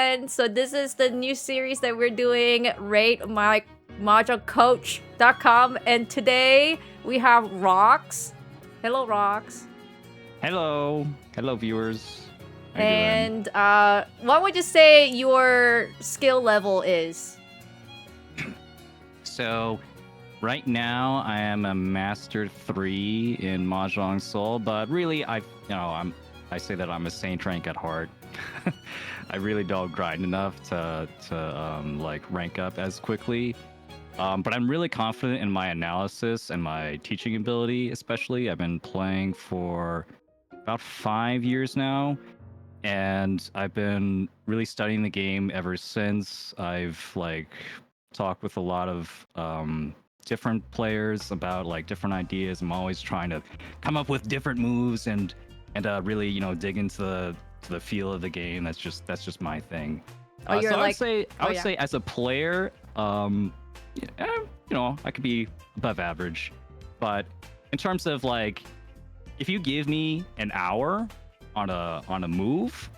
everyone. So this is the new series that we're doing, Ratemymahjongcoach.com, and today we have Rox. Hello, Rox. Hello viewers. How you And what would you say your skill level is? doing? So, right now I am a Master 3 in Mahjong Soul, but really I say that I'm a Saint rank at heart. I really don't grind enough to like rank up as quickly. But I'm really confident in my analysis and my teaching ability, especially. I've been playing for about 5 years now, and I've been really studying the game ever since. I've like talked with a lot of different players about like different ideas. I'm always trying to come up with different moves and really dig into the feel of the game. That's just my thing. Oh, you're so like, I would say as a player, I could be above average, but in terms of like, if you give me an hour on a move,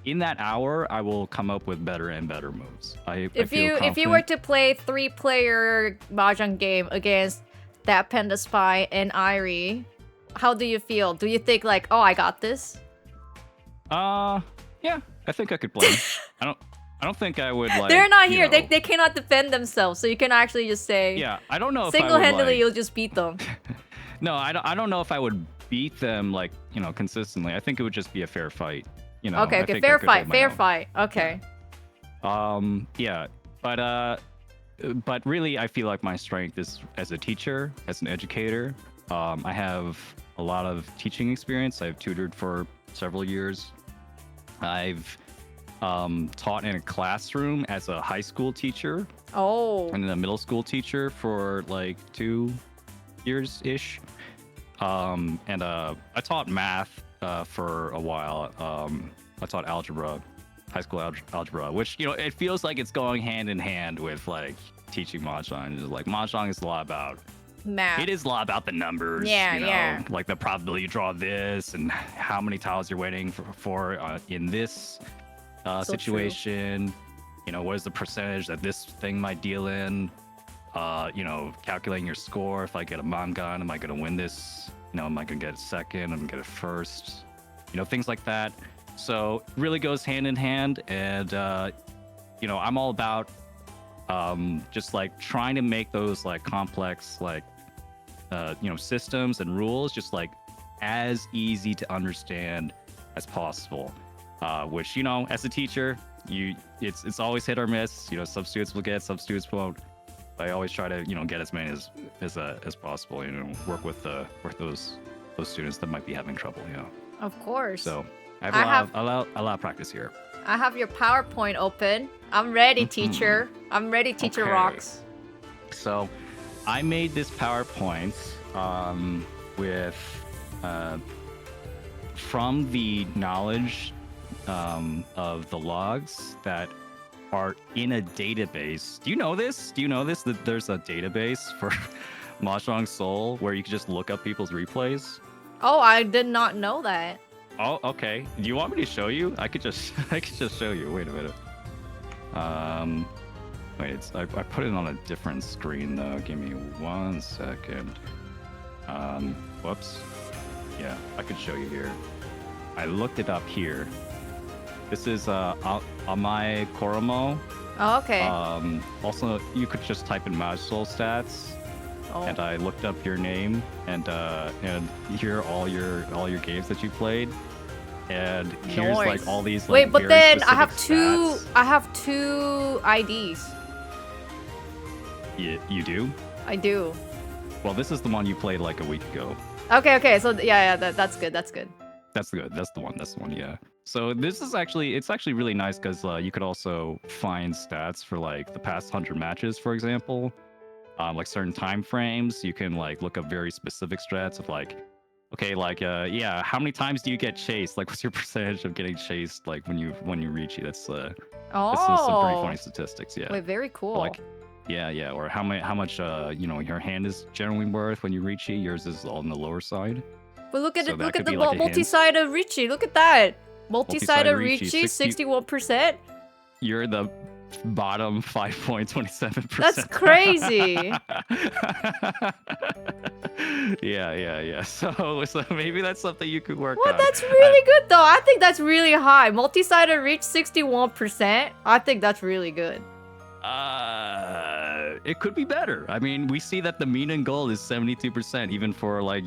in that hour I will come up with better and better moves. if you were to play 3-player mahjong game against that Panda Spy and Irie, how do you feel? Do you think like, oh, I got this? Yeah, I think I could play. I don't think I would like. They're not here. They cannot defend themselves, so you can actually just say. Yeah, I don't know if single-handedly like, you'll just beat them. No, I don't know if I would beat them like consistently. I think it would just be a fair fight. Okay, fair fight. Okay. Yeah, but really, I feel like my strength is as a teacher, as an educator. I have a lot of teaching experience. I've tutored for several years. I've taught in a classroom as a high school teacher. Oh. And a middle school teacher for like 2 years ish. And I taught math for a while. I taught algebra, high school algebra, which it feels like it's going hand in hand with like teaching mahjong. Like mahjong is a lot about math. It is a lot about the numbers. Yeah. Like the probability you draw this and how many tiles you're waiting for in this situation. What is the percentage that this thing might deal in? Calculating your score. If I get a mangan, am I going to win this? Am I going to get second? Am I going to get first? Things like that. So it really goes hand in hand. And, I'm all about just like trying to make those like complex, like, systems and rules just like as easy to understand as possible. Which, as a teacher, it's always hit or miss. Some students will get, some students won't. I always try to get as many as possible. Work with those students that might be having trouble. Of course. So I have a lot of practice here. I have your PowerPoint open. I'm ready, teacher. I'm ready, teacher. Okay. Rocks. So I made this PowerPoint with from the knowledge of the logs that are in a database. Do you know this? That there's a database for Mahjong Soul where you can just look up people's replays? Oh, I did not know that. Oh, okay. Do you want me to show you? I could just show you. Wait a minute. Wait, I put it on a different screen though. Give me 1 second. Whoops. Yeah, I could show you here. I looked it up here. This is Amai Koromo. Oh, okay. Also, you could just type in Maj Soul stats, and I looked up your name and here are all your games that you played, and here's like all these. Like, wait, but then I have stats. I have two IDs. You do? I do. Well, this is the one you played like a week ago. Okay. So yeah, that's good. That's good. That's the one. Yeah. So this is actually really nice because you could also find stats for like the past 100 matches, for example. Like certain time frames, you can like look up very specific strats of like, okay, like how many times do you get chased? Like, what's your percentage of getting chased? Like when you reach it, that's this is some pretty funny statistics. Yeah. Wait, very cool. Like, yeah, or how much your hand is generally worth when you reach it. Yours is all on the lower side. But look at look at the multi-sided Richie. Look at that. Multi-sided Richie, 61%. you're the bottom 5.27%. That's crazy. Yeah. So maybe that's something you could work Well, on. that's really good though. I think that's really high. Multi-sided reached 61%. I think that's really good. It could be better. I mean, we see that the mean in gold is 72%, even for like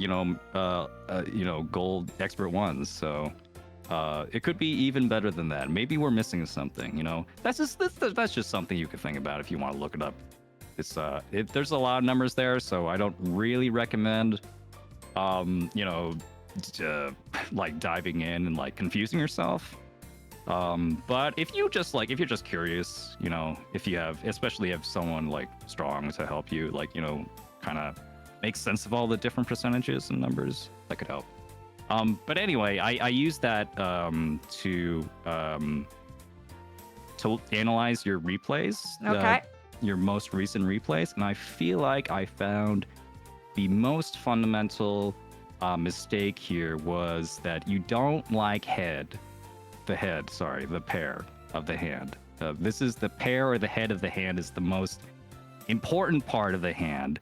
gold expert ones. So it could be even better than that. Maybe we're missing something. That's just something you could think about if you want to look it up. It's there's a lot of numbers there, so I don't really recommend like diving in and like confusing yourself. But if you're just curious, especially if someone like strong to help you, like, kind of make sense of all the different percentages and numbers, that could help. But anyway, I use that to analyze your replays, Okay. your most recent replays, and I feel like I found the most fundamental mistake here was that you don't like the pair of the hand. This is the pair or the head of the hand is the most important part of the hand,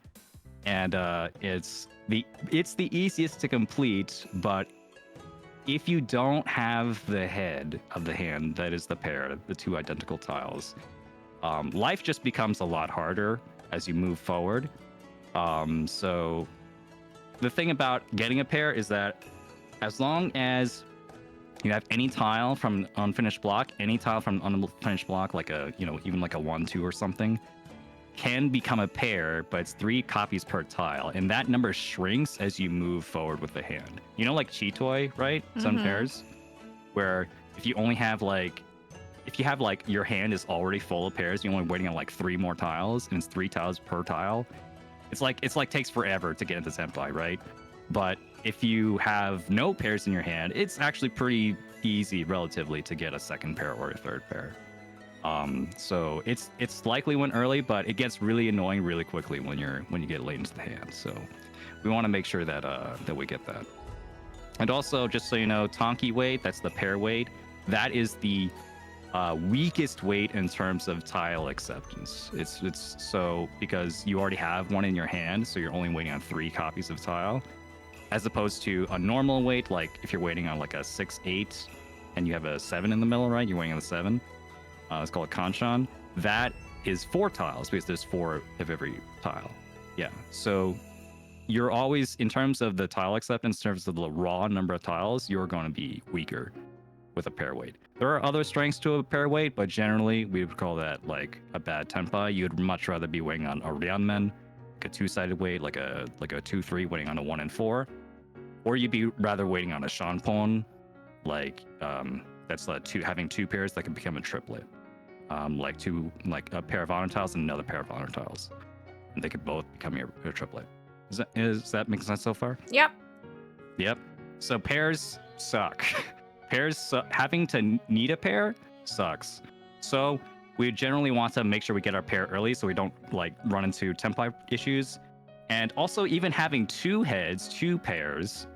and it's the easiest to complete. But if you don't have the head of the hand, that is the pair, the two identical tiles, life just becomes a lot harder as you move forward. So the thing about getting a pair is that as long as you have any tile from an unfinished block, any tile from an unfinished block, like even like a 1-2 or something, can become a pair, but it's 3 copies per tile, and that number shrinks as you move forward with the hand. Like Chitoy, right? Some pairs, where if you have your hand is already full of pairs, you're only waiting on like 3 more tiles, and it's 3 tiles per tile. It's like takes forever to get into Senpai, right? But if you have no pairs in your hand, it's actually pretty easy relatively to get a second pair or a third pair. So it's likely went early, but it gets really annoying really quickly when you get late into the hand. So we want to make sure that we get that. And also, just so you know, Tonki weight, that's the pair weight, that is the weakest weight in terms of tile acceptance. It's so because you already have one in your hand, so you're only waiting on 3 copies of tile, as opposed to a normal weight, like if you're waiting on like a 6-8 and you have a 7 in the middle, right? You're waiting on the 7. It's called a Kanshan. That is 4 tiles because there's 4 of every tile. Yeah. So you're always, in terms of the tile acceptance, in terms of the raw number of tiles, you're going to be weaker with a pair weight. There are other strengths to a pair weight, but generally we would call that like a bad Tenpai. You'd much rather be waiting on a Ryanmen, like a 2-sided weight, like a 2-3 waiting on a 1 and 4, or you'd be rather waiting on a Shanpon, like that's having 2 pairs that can become a triplet, like a pair of honor tiles and another pair of honor tiles, and they could both become your triplet. Is that making sense so far? Yep. So pairs suck. Having to need a pair sucks. So we generally want to make sure we get our pair early so we don't like run into Tenpai issues. And also, even having 2 heads, 2 pairs,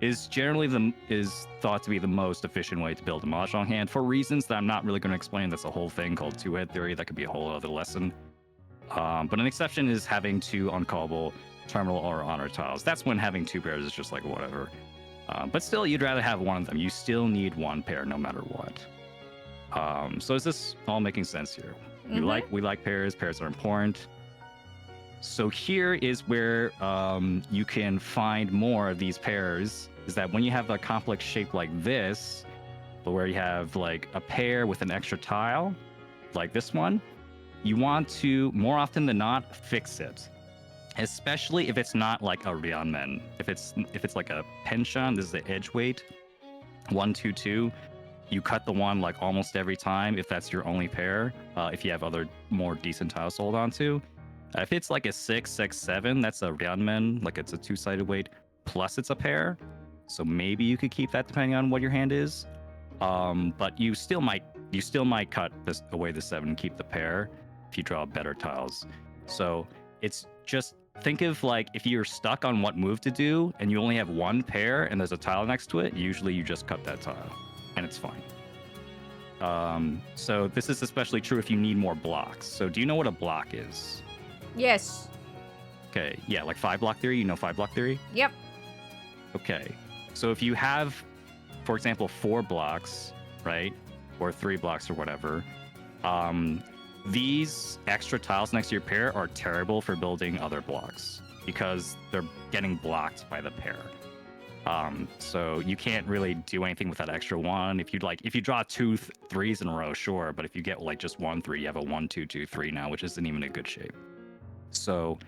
is generally is thought to be the most efficient way to build a Mahjong hand, for reasons that I'm not really going to explain. That's a whole thing called 2-head theory. That could be a whole other lesson. But an exception is having 2 uncallable terminal or honor tiles. That's when having 2 pairs is just like whatever. But still, you'd rather have one of them. You still need 1 pair no matter what. So is this all making sense here? We like pairs. Pairs are important. So here is where you can find more of these pairs, is that when you have a complex shape like this, but where you have like a pair with an extra tile, like this one, you want to, more often than not, fix it. Especially if it's not like a Ryanmen. If it's like a Penshan, this is the edge weight, 1-2-2. You cut the 1 like almost every time if that's your only pair. If you have other more decent tiles to hold on to. If it's like a 6-6-7, that's a Ryanmen, like it's a 2-sided weight, plus it's a pair. So maybe you could keep that depending on what your hand is. But you still might cut away the 7 and keep the pair if you draw better tiles. So it's just, think of like if you're stuck on what move to do and you only have 1 pair and there's a tile next to it, usually you just cut that tile and it's fine. So this is especially true if you need more blocks. So do you know what a block is? Yes. Okay, yeah, like 5-block theory. You know 5-block theory? Yep. Okay, so if you have, for example, 4 blocks, right, or 3 blocks or whatever, these extra tiles next to your pair are terrible for building other blocks because they're getting blocked by the pair. So you can't really do anything with that extra one. If you draw 2 3s in a row, sure, but if you get like just 1 3, you have a 1 2 2 3 now, which isn't even a good shape. So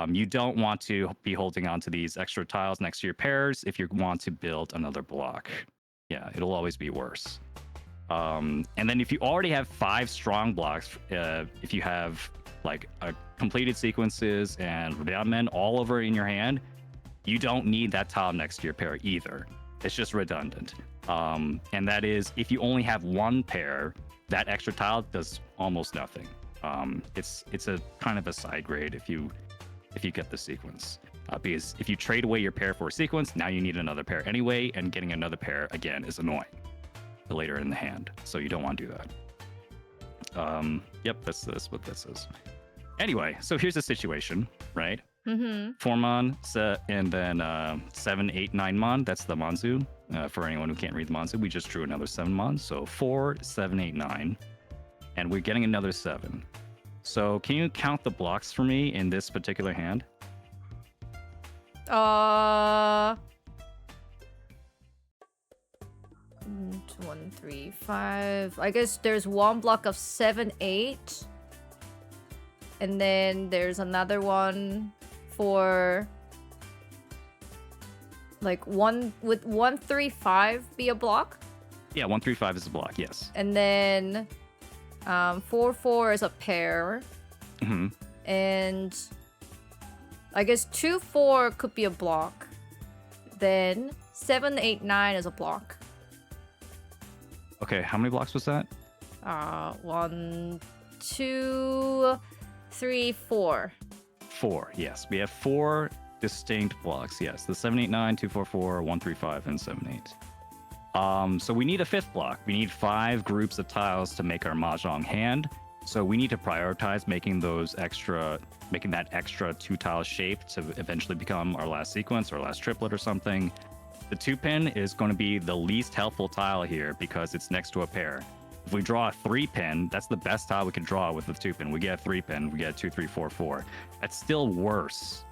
you don't want to be holding on to these extra tiles next to your pairs if you want to build another block. Yeah, it'll always be worse. And then if you already have 5 strong blocks, if you have like completed sequences and Ramen all over in your hand, you don't need that tile next to your pair either. It's just redundant. And that is, if you only have 1 pair, that extra tile does almost nothing. It's a kind of a side grade if you get the sequence. Because if you trade away your pair for a sequence, now you need another pair anyway, and getting another pair again is annoying later in the hand. So you don't want to do that. Yep, that's what this is. Anyway, so here's the situation, right? 4 mon, and then 7, 8, 9 mon. That's the Manzu. For anyone who can't read the Manzu, we just drew another 7 mon. So 4, 7, 8, 9. And we're getting another 7. So can you count the blocks for me in this particular hand? 1, 3, 5. I guess there's 1 block of 7, 8. And then there's another one for like 1 with 1, 3, 5 be a block? Yeah, 1, 3, 5 is a block, yes. And then 4, 4 is a pair. And I guess 2, 4 could be a block. Then 7, 8, 9 is a block. Okay, how many blocks was that? 1, 2, 3, 4. 4, yes. We have 4 distinct blocks, yes. The 7, 8, 9, 2, 4, 4, 1, 3, 5, and 7, 8. So we need a 5th block. We need 5 groups of tiles to make our Mahjong hand. So we need to prioritize making that extra 2 tile shape to eventually become our last sequence or last triplet or something. The 2-pin is going to be the least helpful tile here because it's next to a pair. If we draw a 3-pin, that's the best tile we can draw with the 2-pin. We get a 3-pin, we get a 2, 3, 4, 4. That's still worse.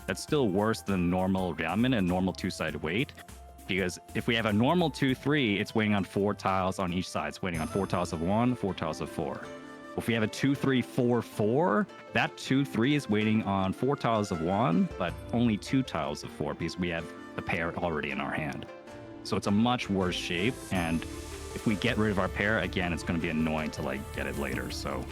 That's still worse than normal Ramen and normal 2-sided weight. Because if we have a normal 2, 3, it's waiting on 4 tiles on each side. It's waiting on 4 tiles of 1, 4 tiles of 4. If we have a 2, 3, 4, 4, that 2, 3 is waiting on 4 tiles of 1, but only 2 tiles of 4 because we have the pair already in our hand. So it's a much worse shape, and if we get rid of our pair, again, it's going to be annoying to like get it later. So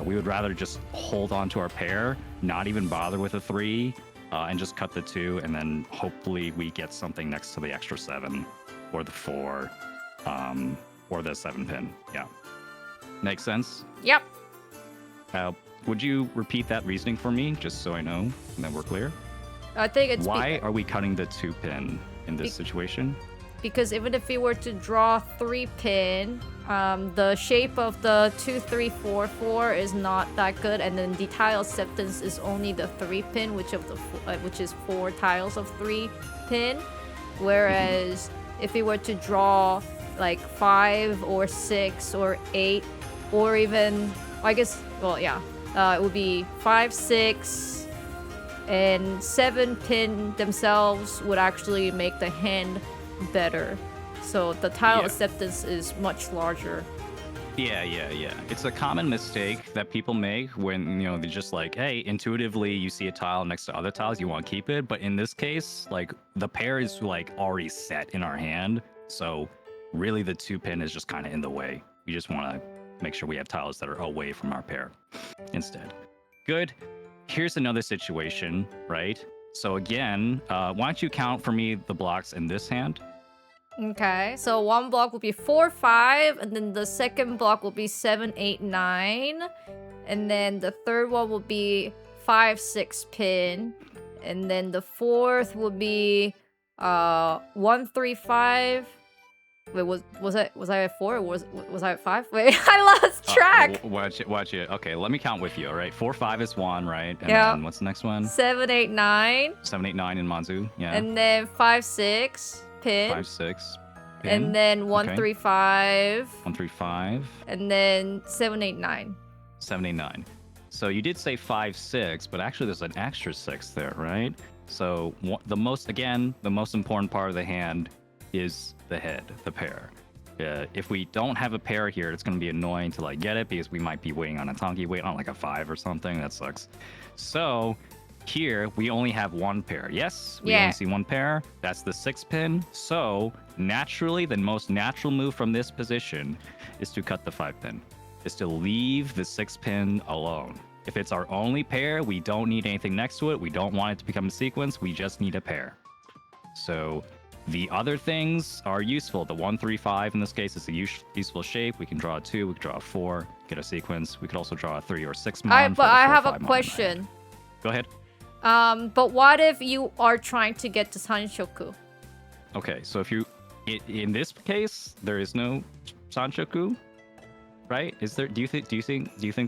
we would rather just hold on to our pair, not even bother with a 3, and just cut the 2, and then hopefully we get something next to the extra 7 or the 4 or the 7-pin. Yeah. Makes sense? Yep. Would you repeat that reasoning for me, just so I know and that we're clear? I think it's why are we cutting the 2-pin in this situation? Because even if we were to draw 3-pin, the shape of the 2, 3, 4, 4 is not that good, and then the tile acceptance is only the 3-pin, which is 4 tiles of 3-pin. Whereas if we were to draw like 5 or 6 or 8, or even I guess it would be 5, 6. And 7-pin themselves would actually make the hand better. So the tile acceptance is much larger. Yeah. It's a common mistake that people make when, they're just like, hey, intuitively you see a tile next to other tiles, you want to keep it. But in this case, like the pair is like already set in our hand. So really the 2-pin is just kind of in the way. We just want to make sure we have tiles that are away from our pair instead. Good. Here's another situation, right? So again, why don't you count for me the blocks in this hand? Okay, so 1 block will be 4, 5, and then the 2nd block will be 7, 8, 9. And then the 3rd one will be 5, 6-pin. And then the 4th will be 1, 3, 5. Wait, was I at 4 or was I at 5? Wait, I lost track. Watch it. Okay, let me count with you. All right, 4, 5 is 1, right? And Yeah. then what's the next one? 7, 8, 9. 7, 8, 9 in Manzu. Yeah. And then 5, 6 pin. 5, 6. Pin. And then 1, okay. 3, 5. 1, 3, 5. And then 7, 8, 9. 7, 8, 9. So you did say 5, 6, but actually there's an extra 6 there, right? So the most important part of the hand is the head, the pair. If we don't have a pair here, it's going to be annoying to like get it because we might be waiting on a Tonki, wait on like a 5 or something. That sucks. So here we only have one pair. Yes, we only see one pair. That's the 6 pin. So naturally, the most natural move from this position is to cut the 5 pin. Is to leave the 6 pin alone. If it's our only pair, we don't need anything next to it. We don't want it to become a sequence. We just need a pair. So the other things are useful. The 1, 3, 5 in this case is a useful shape. We can draw a 2, we can draw a 4, get a sequence. We could also draw a 3 or 6 mon. But I have a question. Go ahead. But what if you are trying to get to Sanshoku? Okay, so if you in this case there is no Sanshoku, right? Is there? Do you think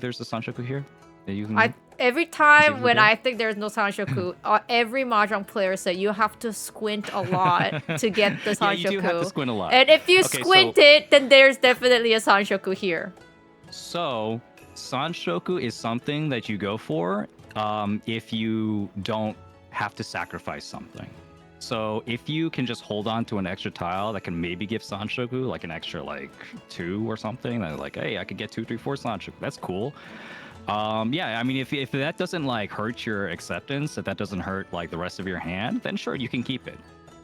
there's a Sanshoku here? That you can every time when I think there's no Sanshoku, every mahjong player said you have to squint a lot to get the Sanshoku. Yeah, you do have to squint a lot. And if you squint it, then there's definitely a Sanshoku here. So Sanshoku is something that you go for if you don't have to sacrifice something. So if you can just hold on to an extra tile that can maybe give Sanshoku, like an extra like 2 or something, then like, hey, I could get 2, 3, 4 Sanshoku. That's cool. Yeah, I mean, if that doesn't like hurt your acceptance, if that doesn't hurt like the rest of your hand, then sure, you can keep it.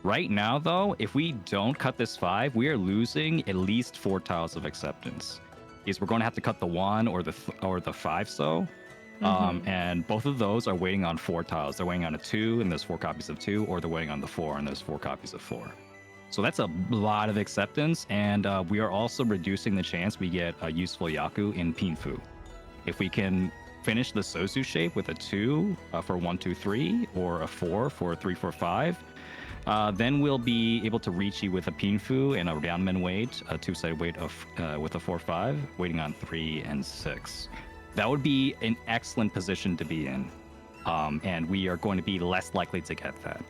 Right now, though, if we don't cut this 5, we are losing at least 4 tiles of acceptance. Because we're going to have to cut the 1 or the 5 so. And both of those are waiting on 4 tiles. They're waiting on a 2 and there's 4 copies of 2, or they're waiting on the 4 and there's 4 copies of 4. So that's a lot of acceptance, and we are also reducing the chance we get a useful Yaku in Pinfu. If we can finish the Sosu shape with a 2 for 1, 2, 3, or a 4 for 3, 4, 5, then we'll be able to reach you with a Pinfu and a Ryanmen weight, a 2-sided weight of with a 4, 5, waiting on 3 and 6. That would be an excellent position to be in, and we are going to be less likely to get that.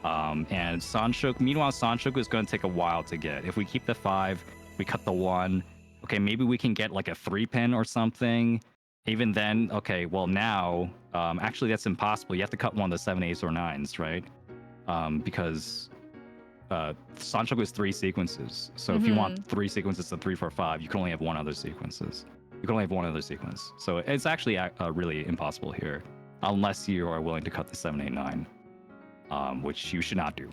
And Sanshoku, meanwhile, Sanshoku is going to take a while to get. If we keep the 5, we cut the 1, okay, maybe we can get like a 3 pin or something. Even then, okay, well now, actually that's impossible. You have to cut one of the 7, 8s, or 9s, right? Because Sanshoku is 3 sequences. So if you want 3 sequences to 3, 4, 5, you can only have one other sequences. You can only have one other sequence. So it's actually really impossible here, unless you are willing to cut the 7, 8, 9. Which you should not do.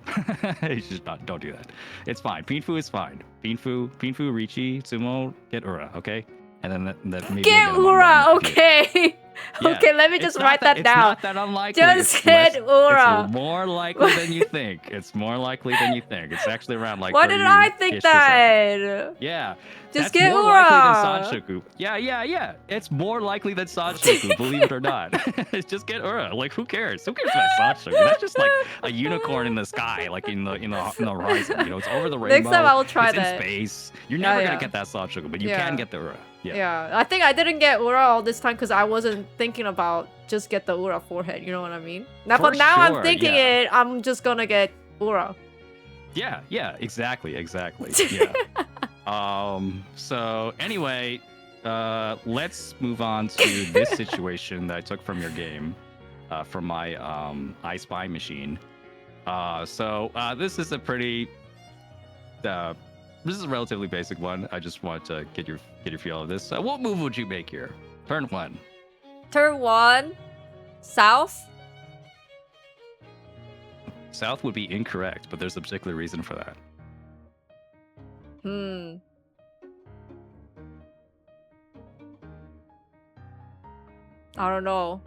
You should not. Don't do that. It's fine. Pinfu is fine. Pinfu, Richi, Sumo, get Ura, okay? And then that maybe get Ura, okay. Yeah. Okay, let me just write that down. It's not that unlikely. Just get Ura. It's more likely than you think. It's more likely than you think. It's actually around like. Why did I think that? Yeah. Just that's get more Ura. likely than Sanshoku. Yeah. It's more likely than Sanshoku, believe it or not. Just get Ura. Like, who cares? Who cares about Sanshoku? That's just like a unicorn in the sky, like in the horizon. You know, it's over the rainbow. Next time I will try it's that. In space. You're never gonna get that Sanshoku, but you can get the Ura. Yeah, I think I didn't get Ura all this time because I wasn't thinking about just get the Ura forehead. You know what I mean? Now, but now I'm thinking it. I'm just gonna get Ura. Yeah, exactly. Yeah. So anyway, let's move on to this situation that I took from your game, from my I Spy machine. So this is a pretty. This is a relatively basic one. I just want to get your feel of this. What move would you make here? Turn 1. Turn 1. South. South would be incorrect, but there's a particular reason for that. I don't know.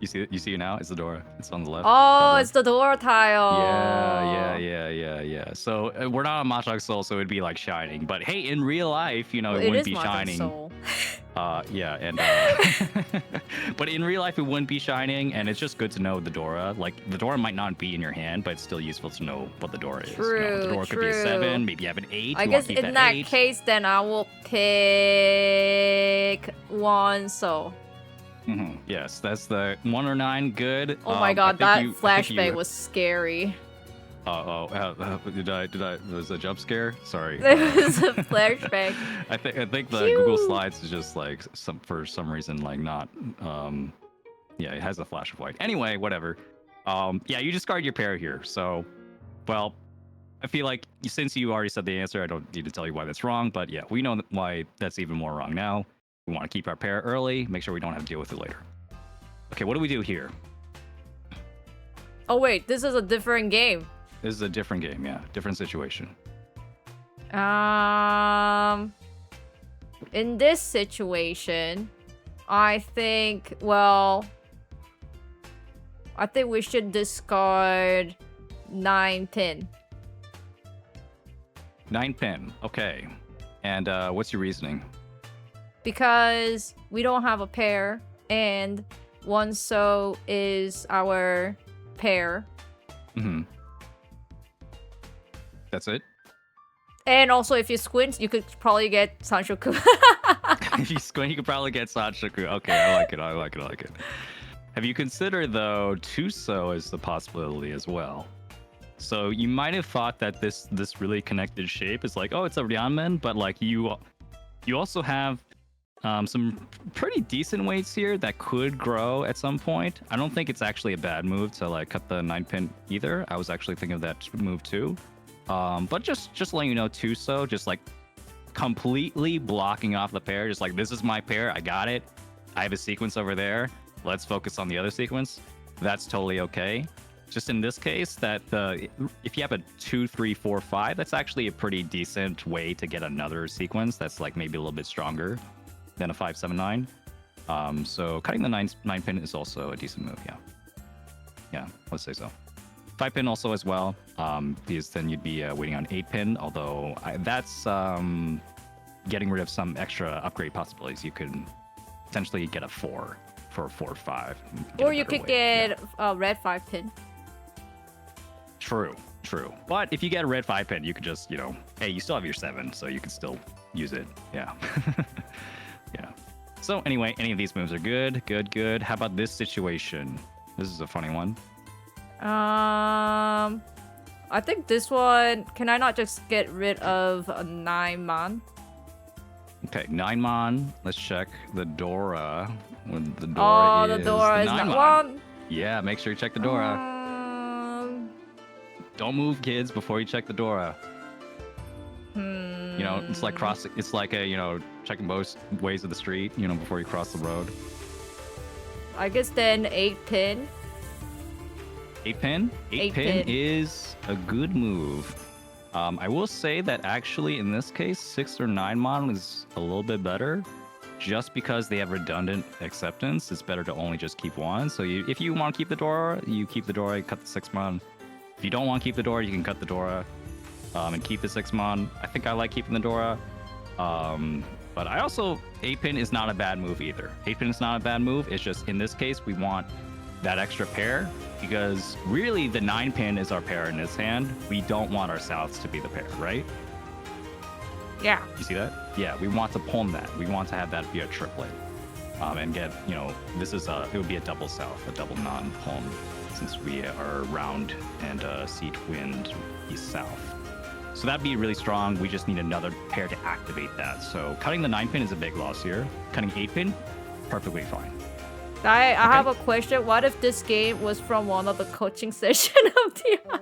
You see it now? It's the Dora. It's on the left. Oh, it's the Dora tile. Yeah. So we're not on Mahjong Soul, so it'd be like shining. But hey, in real life, Well, it wouldn't be Mahjong shining. Soul. Yeah, and but in real life, it wouldn't be shining, and it's just good to know the Dora. Like the Dora might not be in your hand, but it's still useful to know what the Dora is. True, the Dora could be a 7, maybe you have an 8. I guess in that case, then I will pick 1 Soul. Yes, that's the 1 or 9. Good. Oh my god, that flashback was scary. Did I? Was a jump scare? Sorry. It was a flashback. I think the Google Slides is just like for some reason like not. Yeah, it has a flash of white. Anyway, whatever. Yeah, you discard your pair here. So, well, I feel like since you already said the answer, I don't need to tell you why that's wrong. But yeah, we know why that's even more wrong now. We want to keep our pair early, make sure we don't have to deal with it later. Okay, what do we do here? Oh wait, this is a different game. This is a different game, yeah. Different situation. In this situation, I think, well, I think we should discard 9 pin. 9 pin, okay. And what's your reasoning? Because we don't have a pair, and 1 so is our pair. That's it? And also, if you squint, you could probably get Sanshoku. If you squint, you could probably get Sanshoku. Okay, I like it. Have you considered, though, 2 so as the possibility as well? So you might have thought that this really connected shape is like, oh, it's a Ramen, but like you also have some pretty decent weights here that could grow at some point. I don't think it's actually a bad move to like cut the 9 pin either. I was actually thinking of that move too. But just letting you know too, so just like completely blocking off the pair, just like, this is my pair, I got it. I have a sequence over there. Let's focus on the other sequence. That's totally okay. Just in this case, that if you have a 2, 3, 4, 5, that's actually a pretty decent way to get another sequence that's like maybe a little bit stronger than a 5, 7, 9. So cutting the 9 pin is also a decent move. Yeah, let's say so. 5 pin also as well, because then you'd be waiting on 8 pin. Although that's getting rid of some extra upgrade possibilities. You could potentially get a 4 for 4, 5. Or you could get a red 5 pin. True. But if you get a red 5 pin, you could just, hey, you still have your 7, so you could still use it. Yeah. Yeah. So anyway, any of these moves are good. How about this situation? This is a funny one. I think this one, can I not just get rid of a 9 man? Okay, 9 mon. Let's check the Dora. When the Dora the Dora is not one. Yeah, make sure you check the Dora. Don't move, kids, before you check the Dora. It's like checking both ways of the street, before you cross the road. I guess then 8 pin. 8 pin? 8 pin is a good move. I will say that actually in this case, 6 or 9 mon is a little bit better. Just because they have redundant acceptance, it's better to only just keep 1. So if you want to keep the Dora, you keep the Dora, you cut the 6 mon. If you don't want to keep the Dora, you can cut the Dora and keep the 6 mon. I think I like keeping the Dora. But I also, 8 pin is not a bad move either. 8 pin is not a bad move. It's just in this case, we want that extra pair because really the 9 pin is our pair in this hand. We don't want our souths to be the pair, right? Yeah. You see that? Yeah, we want to palm that. We want to have that be a triplet. And get, it would be a double south, a double non-palm, since we are round and seat wind east south. So that'd be really strong. We just need another pair to activate that. So cutting the 9 pin is a big loss here. Cutting 8 pin, perfectly fine. I have a question. What if this game was from one of the coaching session of the other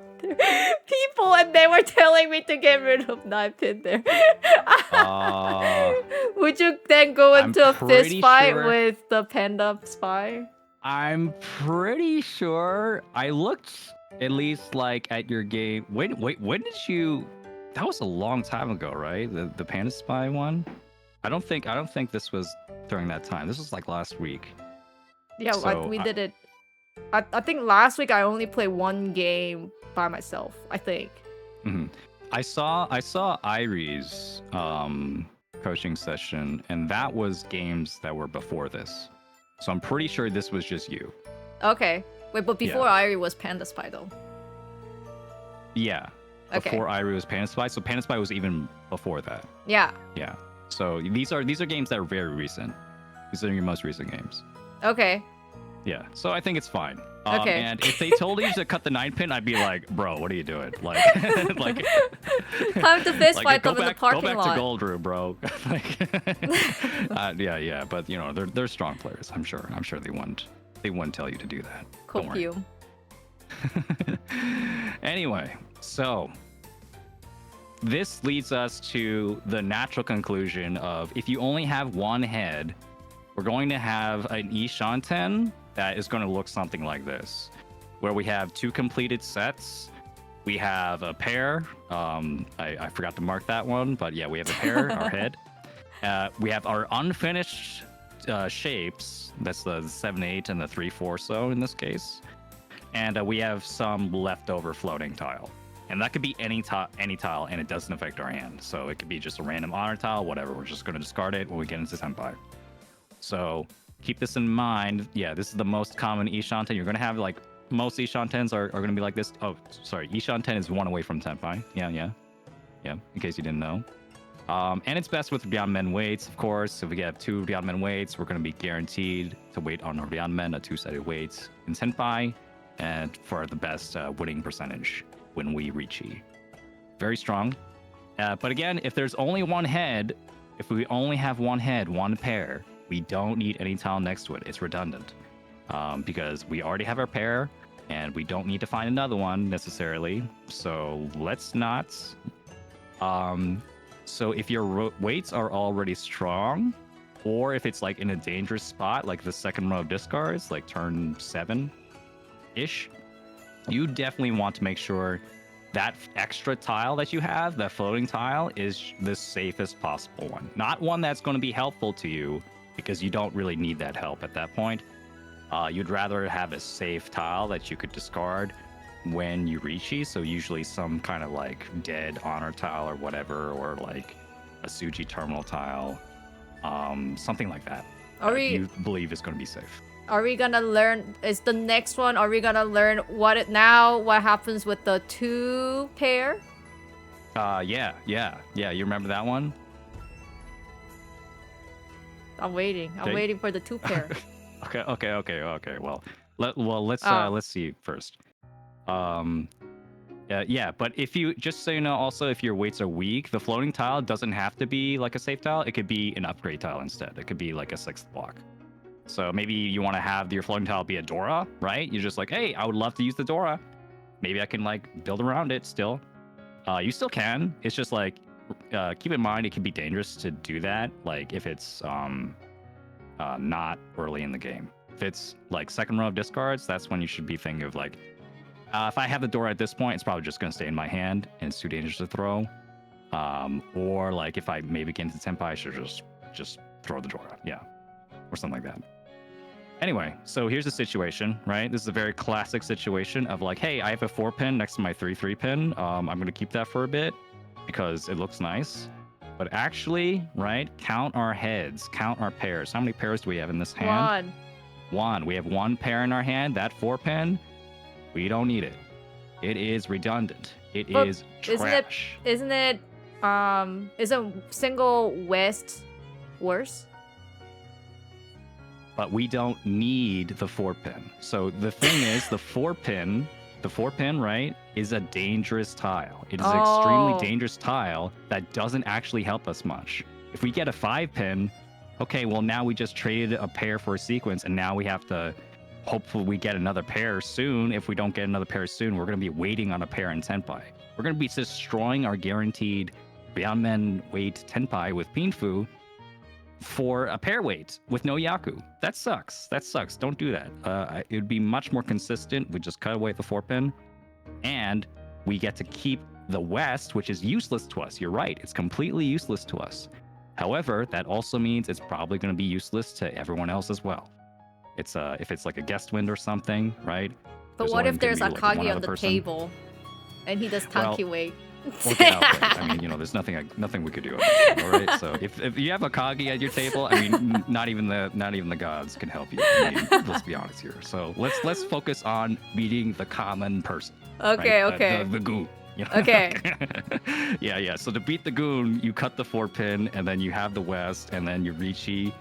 people and they were telling me to get rid of 9 pin there? Would you then go into a fist fight with the panda spy? I'm pretty sure I looked at least like at your game. When did you? That was a long time ago, right? The panda spy one. I don't think this was during that time. This was like last week. Yeah, so we did it I think last week I only played one game by myself. I think. Mm-hmm. I saw Irie's coaching session, and that was games that were before this. So I'm pretty sure this was just you. Okay. Wait, but before Irie was Panda Spy though. Yeah. Okay. Before Irie was Panda Spy, so Panda Spy was even before that. Yeah. Yeah. So these are games that are very recent. These are your most recent games. Okay. Yeah. So I think it's fine. Okay. And if they told you to cut the 9-pin, I'd be like, bro, what are you doing? Like, like time to fist fight them in the parking lot. Go back lot. to Gold Room, bro. Yeah. But you know, they're strong players. I'm sure they wouldn't tell you to do that. Cook you. Anyway, so this leads us to the natural conclusion of if you only have one head, we're going to have an Ishanten that is going to look something like this, where we have 2 completed sets. We have a pair. I forgot to mark that one, but yeah, we have a pair, our head. We have our unfinished shapes. That's the 7-8 and the 3-4 so in this case. And we have some leftover floating tile. And that could be any tile, and it doesn't affect our hand. So it could be just a random honor tile, whatever. We're just going to discard it when we get into Senpai. So keep this in mind. Yeah, this is the most common Ishanten. You're going to have like most Ishantens are going to be like this. Oh, sorry. Ishanten is 1 away from Senpai. Yeah. In case you didn't know. And it's best with Beyond Men weights, of course. If we get 2 Beyond Men weights, we're going to be guaranteed to wait on our Beyond Men, a 2-sided weight in Senpai, and for the best winning percentage when we reach E. Very strong. But again, if there's only one head, if we only have one head, one pair, we don't need any tile next to it. It's redundant because we already have our pair and we don't need to find another one necessarily. So let's not. So if your weights are already strong, or if it's like in a dangerous spot, like the second row of discards, like turn 7-ish, you definitely want to make sure that extra tile that you have, that floating tile, is the safest possible one. Not one that's going to be helpful to you, because you don't really need that help at that point. You'd rather have a safe tile that you could discard when you reach E, so usually some kind of like dead honor tile or whatever, or like a Suji terminal tile, something like that. You believe is going to be safe. Are we gonna learn? Is the next one? Are we gonna learn what happens with the 2 pair? Yeah. You remember that one? I'm waiting. I'm waiting for the 2 pair. Okay. Well, let's see first. Yeah, but if you, just so you know, also if your weights are weak, the floating tile doesn't have to be like a safe tile. It could be an upgrade tile instead. It could be like a 6th block. So maybe you want to have your floating tile be a Dora, right? You're just like, hey, I would love to use the Dora. Maybe I can like build around it still. You still can. It's just like, keep in mind, it can be dangerous to do that. Like if it's not early in the game. If it's like second row of discards, that's when you should be thinking of like, if I have the Dora at this point, it's probably just going to stay in my hand and it's too dangerous to throw. Or like if I maybe get into Senpai, I should just throw the Dora. Yeah. Or something like that. Anyway, so here's the situation, right? This is a very classic situation of like, hey, I have a 4-pin next to my 3-3 pin. I'm going to keep that for a bit because it looks nice. But actually, right, count our heads, count our pairs. How many pairs do we have in this hand? One. We have 1 pair in our hand. That 4-pin, we don't need it. It is redundant. It is trash. Isn't single West worse? But we don't need the 4-pin. So the thing is, the 4-pin, right, is a dangerous tile. It is an extremely dangerous tile that doesn't actually help us much. If we get a 5-pin, okay, well now we just traded a pair for a sequence, and now we have to hopefully we get another pair soon. If we don't get another pair soon, we're going to be waiting on a pair in Senpai. We're going to be destroying our guaranteed Beyond Men weight Tenpai with Pinfu for a pair weight with no Yaku. That sucks. Don't do that. It would be much more consistent. We just cut away the 4-pin, and we get to keep the West, which is useless to us. You're right. It's completely useless to us. However, that also means it's probably going to be useless to everyone else as well. if it's like a guest wind or something, right? But what if there's Akagi on the table, and he does tanki weight? Well, get out there. I mean, there's nothing we could do. All right. So if you have Akagi at your table, I mean, not even the gods can help you. I mean, let's be honest here. So let's focus on beating the common person. Okay. Right? Okay. The goon. Okay. Yeah. So to beat the goon, you cut the 4-pin, and then you have the west, and then you Richi,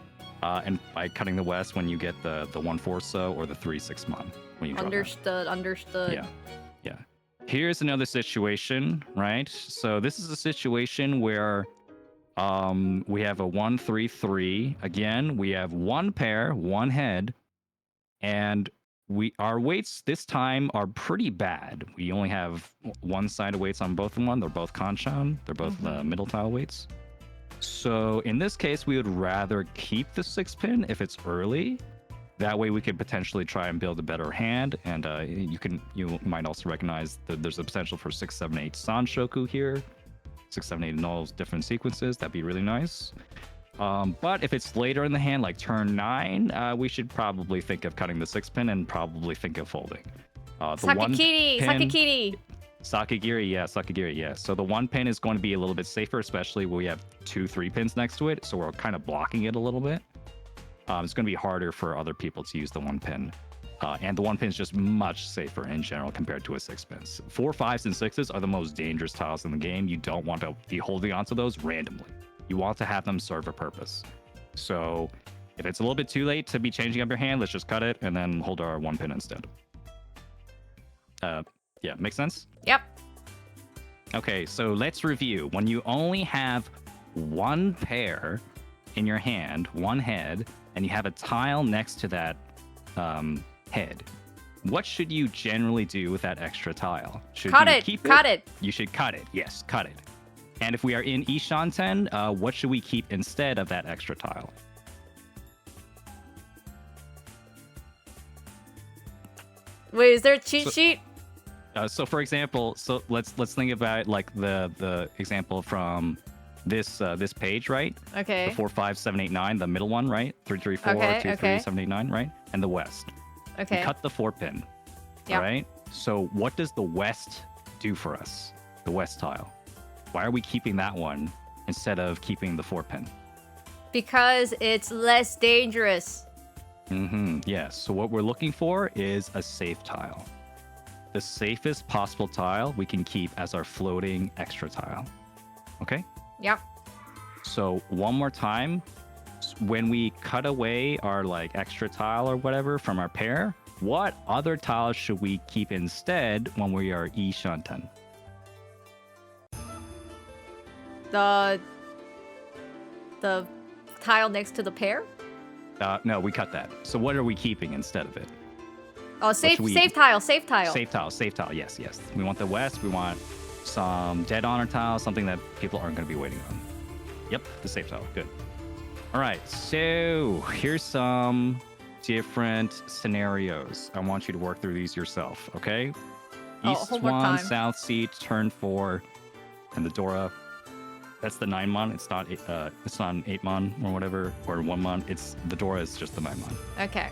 and by cutting the west, when you get the 1/4 so or the 3/6 mon when you draw Understood. Yeah. Here's another situation, right? So this is a situation where we have a 1/3/3. Again, we have one pair, one head, and our weights this time are pretty bad. We only have one side of weights on both of them. They're both Kanchan. They're both middle tile weights. So in this case, we would rather keep the 6-pin if it's early. That way we could potentially try and build a better hand, and you might also recognize that there's a potential for 6, 7, 8 Sanshoku here. 6, 7, 8 in all different sequences. That'd be really nice. But if it's later in the hand, like turn 9, we should probably think of cutting the 6-pin and probably think of folding. Sakigiri! Sakigiri, yeah. So the 1-pin is going to be a little bit safer, especially when we have 2 3-pins next to it, so we're kind of blocking it a little bit. It's going to be harder for other people to use the 1-pin. And the 1-pin is just much safer in general compared to a 6-pin. 4, 5s, and 6s are the most dangerous tiles in the game. You don't want to be holding onto those randomly. You want to have them serve a purpose. So if it's a little bit too late to be changing up your hand, let's just cut it and then hold our 1-pin instead. Yeah, make sense? Yep. Okay, so let's review. When you only have one pair in your hand, one head, and you have a tile next to that head, what should you generally do with that extra tile? Should cut you it. keep Cut it. You should cut it. Yes, cut it. And if we are in Ishanten, what should we keep instead of that extra tile? Wait, is there a cheat sheet? So for example, let's think about like the example from this page, right? Okay. The 4, 5, 7, 8, 9, the middle one, right? 3, 3, 4, Okay, 2, 3, 7, 8, 9, right? And the west. Okay. We cut the 4-pin. Yep. Right? So what does the west do for us? The west tile. Why are we keeping that one instead of keeping the 4-pin? Because it's less dangerous. Yes. So what we're looking for is a safe tile. The safest possible tile we can keep as our floating extra tile. Okay? Yep. So one more time, when we cut away our like extra tile or whatever from our pair, what other tiles should we keep instead when we are Ishanten? The tile next to the pair? No, we cut that. So what are we keeping instead of it? Oh, safe tile. Safe tile. Yes. We want the west. We want some dead honor tile, something that people aren't going to be waiting on. Yep, the safe tile. Good. All right, so here's some different scenarios. I want you to work through these yourself, okay? East 1, South Seat, turn 4, and the Dora. That's the 9 mon. It's not an 8 mon or whatever, or 1 mon. It's the Dora is just the 9 mon. Okay.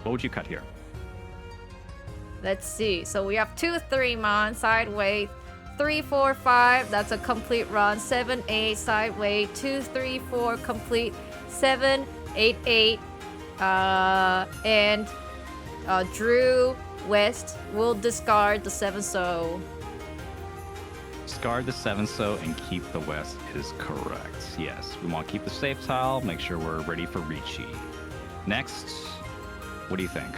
What would you cut here? Let's see. So we have 2, 3 mon side weight, 3, 4, 5. That's a complete run. 7, 8 side weight, 2, 3, 4 complete. 7, 8, 8. And Drew West will discard the 7 so. Discard the 7 so and keep the west is correct. Yes, we want to keep the safe tile. Make sure we're ready for Richi. Next, what do you think?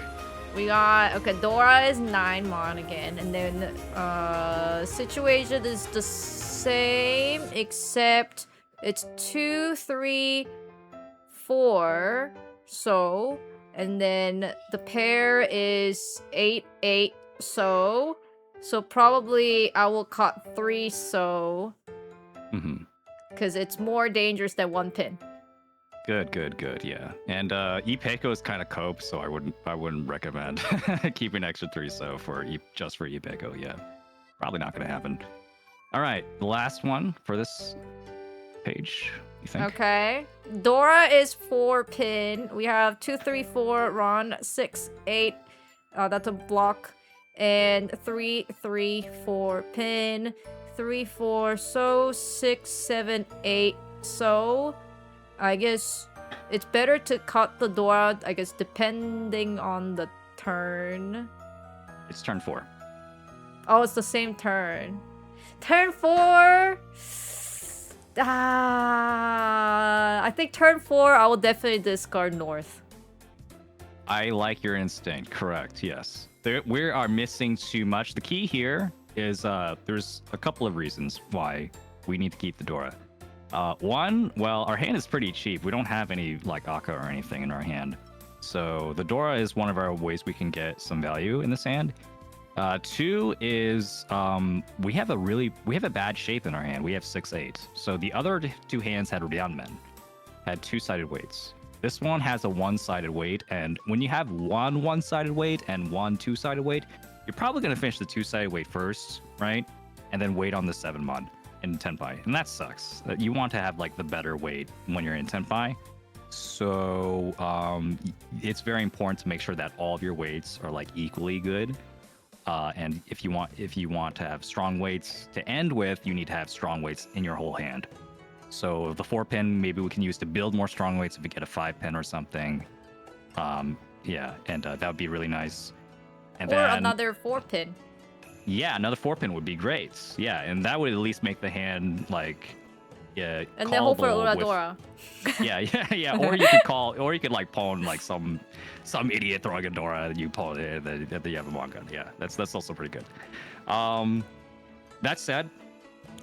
We got, okay, Dora is 9 mon again, and then situation is the same, except it's 2, 3, 4, so, and then the pair is 8, 8, so probably I will cut 3 so, because it's more dangerous than 1-pin. Good, yeah. And Ipeco is kind of cope, so I wouldn't recommend keeping extra 3 so just for Ipeco. Yeah, probably not gonna happen. All right, the last one for this page. you think? Okay. Dora is 4 pin. We have 2, 3, 4, Ron, 6, 8. That's a block. And 3, 3, 4 pin. 3, 4, so 6, 7, 8. So I guess it's better to cut the Dora, I guess, depending on the turn. It's turn 4. Oh, it's the same turn. Turn 4. I think turn 4, I will definitely discard North. I like your instinct. Correct. Yes. We are missing too much. The key here is there's a couple of reasons why we need to keep the Dora. One, well, our hand is pretty cheap. We don't have any like Akka or anything in our hand. So the Dora is one of our ways we can get some value in this hand. Two is we have a bad shape in our hand. We have 6-8. So the other two hands had Ryanmen, had two-sided weights. This one has a one-sided weight, and when you have one-sided weight and one two-sided weight, you're probably gonna finish the two-sided weight first, right? And then wait on the 7-mon in Tenpai, and that sucks. You want to have like the better weight when you're in Tenpai. So it's very important to make sure that all of your weights are like equally good. And if you want to have strong weights to end with, you need to have strong weights in your whole hand. So the 4-pin maybe we can use to build more strong weights if we get a 5-pin or something. Yeah, and that would be really nice. And or then another 4-pin. Yeah, another 4-pin would be great. Yeah, and that would at least make the hand like and then hope for Uradora. Yeah. Or you could like pawn like some idiot throwing a Dora and you pawn it and then you have a manga. Yeah, that's also pretty good. That said,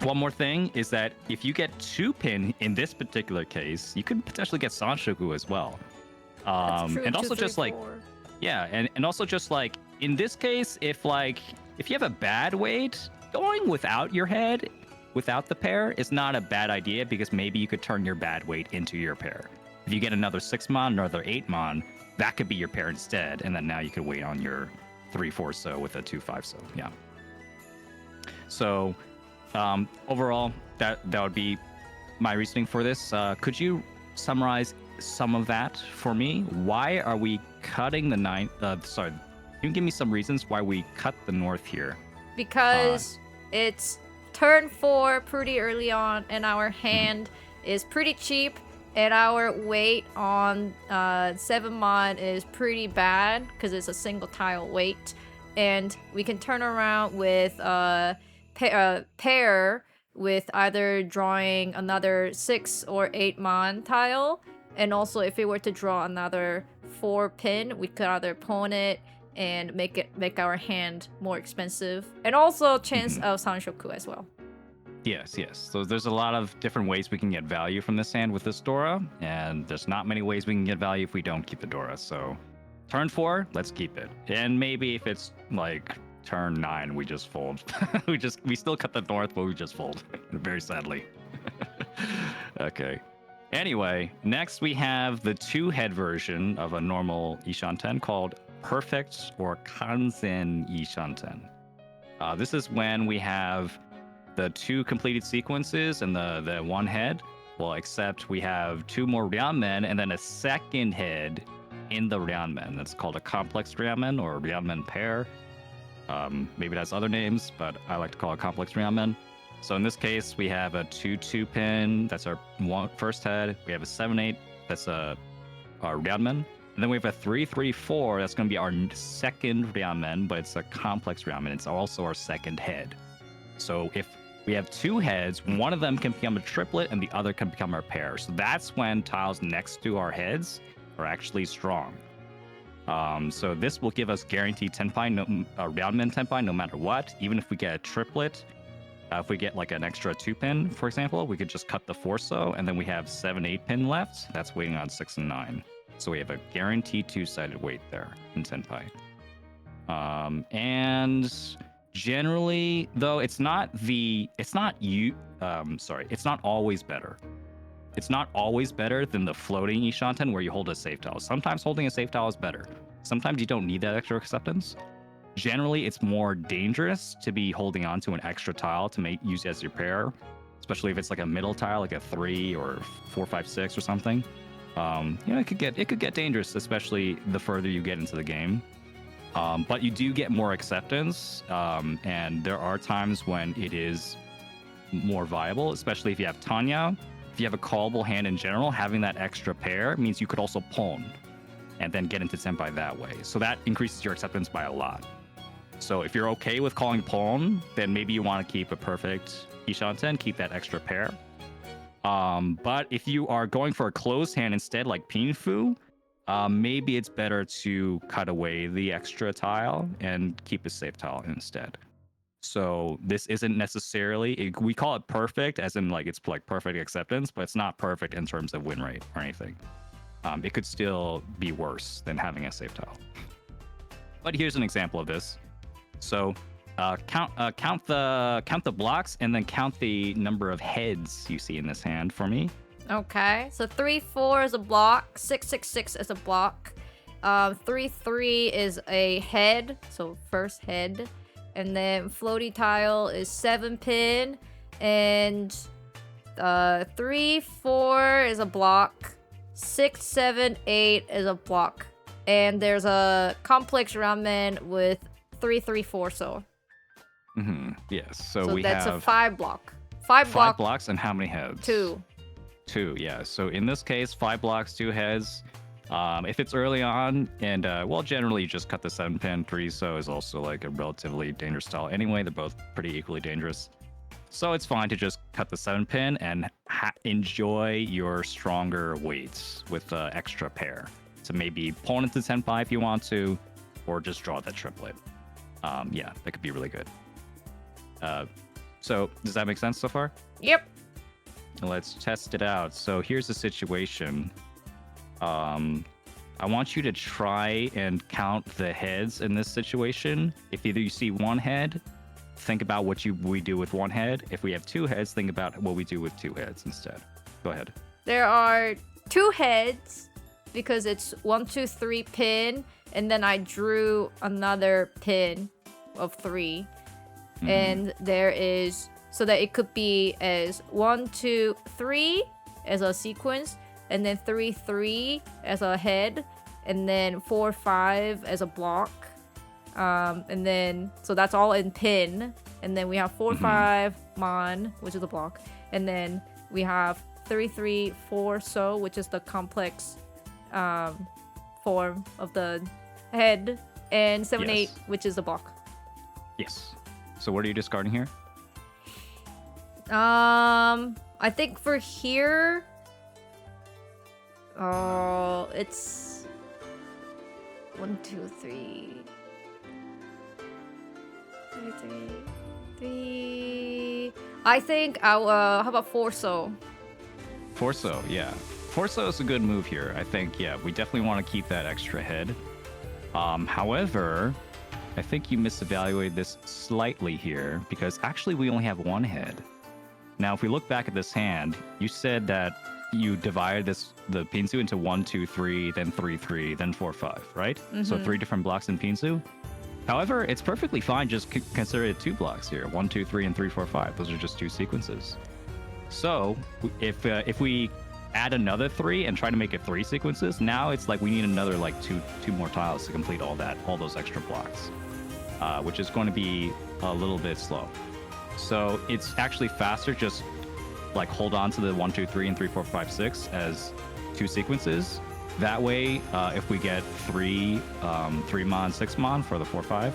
one more thing is that if you get 2-pin in this particular case, you could potentially get Sanshoku as well. That's true, and 2, also 3, just 4. like and also just like in this case, if you have a bad weight, going without your head, without the pair, is not a bad idea because maybe you could turn your bad weight into your pair. If you get another 6-mon, another 8-mon, that could be your pair instead, and then now you could wait on your 3-4 so with a 2-5 so. Yeah. So overall, that would be my reasoning for this. Could you summarize some of that for me? Why are we cutting the 9? Sorry, can you give me some reasons why we cut the North here? Because it's turn 4 pretty early on, and our hand is pretty cheap, and our weight on 7-mon is pretty bad because it's a single tile weight, and we can turn around with pair with either drawing another 6 or 8-mon tile, and also if we were to draw another 4-pin, we could either pawn it and make our hand more expensive, and also chance of Sanshoku as well. Yes. So there's a lot of different ways we can get value from this hand with this Dora, and there's not many ways we can get value if we don't keep the Dora. So turn 4, let's keep it. And maybe if it's like turn 9, we just fold. we still cut the North, but we just fold. Very sadly. Okay. Anyway, next we have the 2-head version of a normal Ishanten called Perfect or Kanzen Ishanten. This is when we have the 2 completed sequences and the 1 head. Well, except we have 2 more Ryanmen and then a second head in the Ryanmen. That's called a complex Ryanmen or Ryanmen pair. Maybe it has other names, but I like to call it complex Ryanmen. So in this case, we have a 2-2-pin. That's our first head. We have a 7-8. That's our Ryanmen. And then we have a 3-3-4. That's going to be our second Ryanmen, but it's a complex Ryanmen. It's also our second head. So if we have 2 heads, one of them can become a triplet and the other can become our pair. So that's when tiles next to our heads are actually strong. So this will give us guaranteed Tenpai, Ryanmen Tenpai no matter what. Even if we get a triplet, if we get like an extra 2-pin, for example, we could just cut the 4-so, and then we have 7-8-pin left. That's waiting on 6 and 9. So we have a guaranteed 2-sided weight there in Tenpai. And generally, though, it's not always better. It's not always better than the floating Ishanten where you hold a safe tile. Sometimes holding a safe tile is better. Sometimes you don't need that extra acceptance. Generally, it's more dangerous to be holding on to an extra tile to use it as your pair, especially if it's like a middle tile, like a 3 or 4, 5, 6 or something. It could get dangerous, especially the further you get into the game. But you do get more acceptance, and there are times when it is more viable, especially if you have Tanya. If you have a callable hand in general, having that extra pair means you could also pawn and then get into Senpai that way. So that increases your acceptance by a lot. So if you're okay with calling pawn, then maybe you want to keep a perfect Ishanten, keep that extra pair. But if you are going for a closed hand instead, like Pinfu, maybe it's better to cut away the extra tile and keep a safe tile instead. So this isn't necessarily, we call it perfect as in like it's like perfect acceptance, but it's not perfect in terms of win rate or anything. It could still be worse than having a safe tile. But here's an example of this. So count the blocks and then count the number of heads you see in this hand for me. Okay, so 3-4 is a block, 6-6-6 is a block, 3-3 is a head, so first head, and then floaty tile is 7 pin, and 3-4 is a block, 6-7-8 is a block, and there's a complex ramen with 3-3-4 so. Yes, so we that's have a 5 block. 5 blocks and how many heads? 2. 2, yeah. So in this case, 5 blocks, 2 heads. If it's early on, and well, generally you just cut the 7 pin. 3 so is also like a relatively dangerous style anyway. They're both pretty equally dangerous. So it's fine to just cut the 7 pin and enjoy your stronger weights with the extra pair. So maybe pawn into Senpai if you want to, or just draw that triplet. Yeah, that could be really good. So does that make sense so far? Yep. Let's test it out. So here's the situation. I want you to try and count the heads in this situation. If either you see 1 head, think about what we do with 1 head. If we have 2 heads, think about what we do with 2 heads instead. Go ahead. There are 2 heads because it's 1, 2, 3 pin, and then I drew another pin of 3. And there is, so that it could be as 1, 2, 3 as a sequence, and then 3, 3 as a head, and then 4, 5 as a block. And then, so that's all in pin. And then we have 4, 5 mon, which is a block. And then we have 3, 3, 4 so, which is the complex form of the head. And 7, 8, which is the block. Yes. So what are you discarding here? I think for here, it's 1, 2, 3, 3. I think how about 4 so? 4 so, yeah. 4 so is a good move here. I think, yeah, we definitely want to keep that extra head. However, I think you misevaluated this slightly here because actually we only have 1 head. Now, if we look back at this hand, you said that you divided the Pinsu into 1, 2, 3, then 3, 3, then 4, 5, right? So 3 different blocks in Pinsu. However, it's perfectly fine. Just consider it 2 blocks here: 1, 2, 3, and 3, 4, 5. Those are just 2 sequences. So if we add another 3 and try to make it 3 sequences, now it's like we need another like two more tiles to complete all those extra blocks, which is going to be a little bit slow. So it's actually faster just like hold on to the 1, 2, 3, and 3, 4, 5, 6 as 2 sequences. That way, if we get 3 mon, 6 mon for the 4, 5,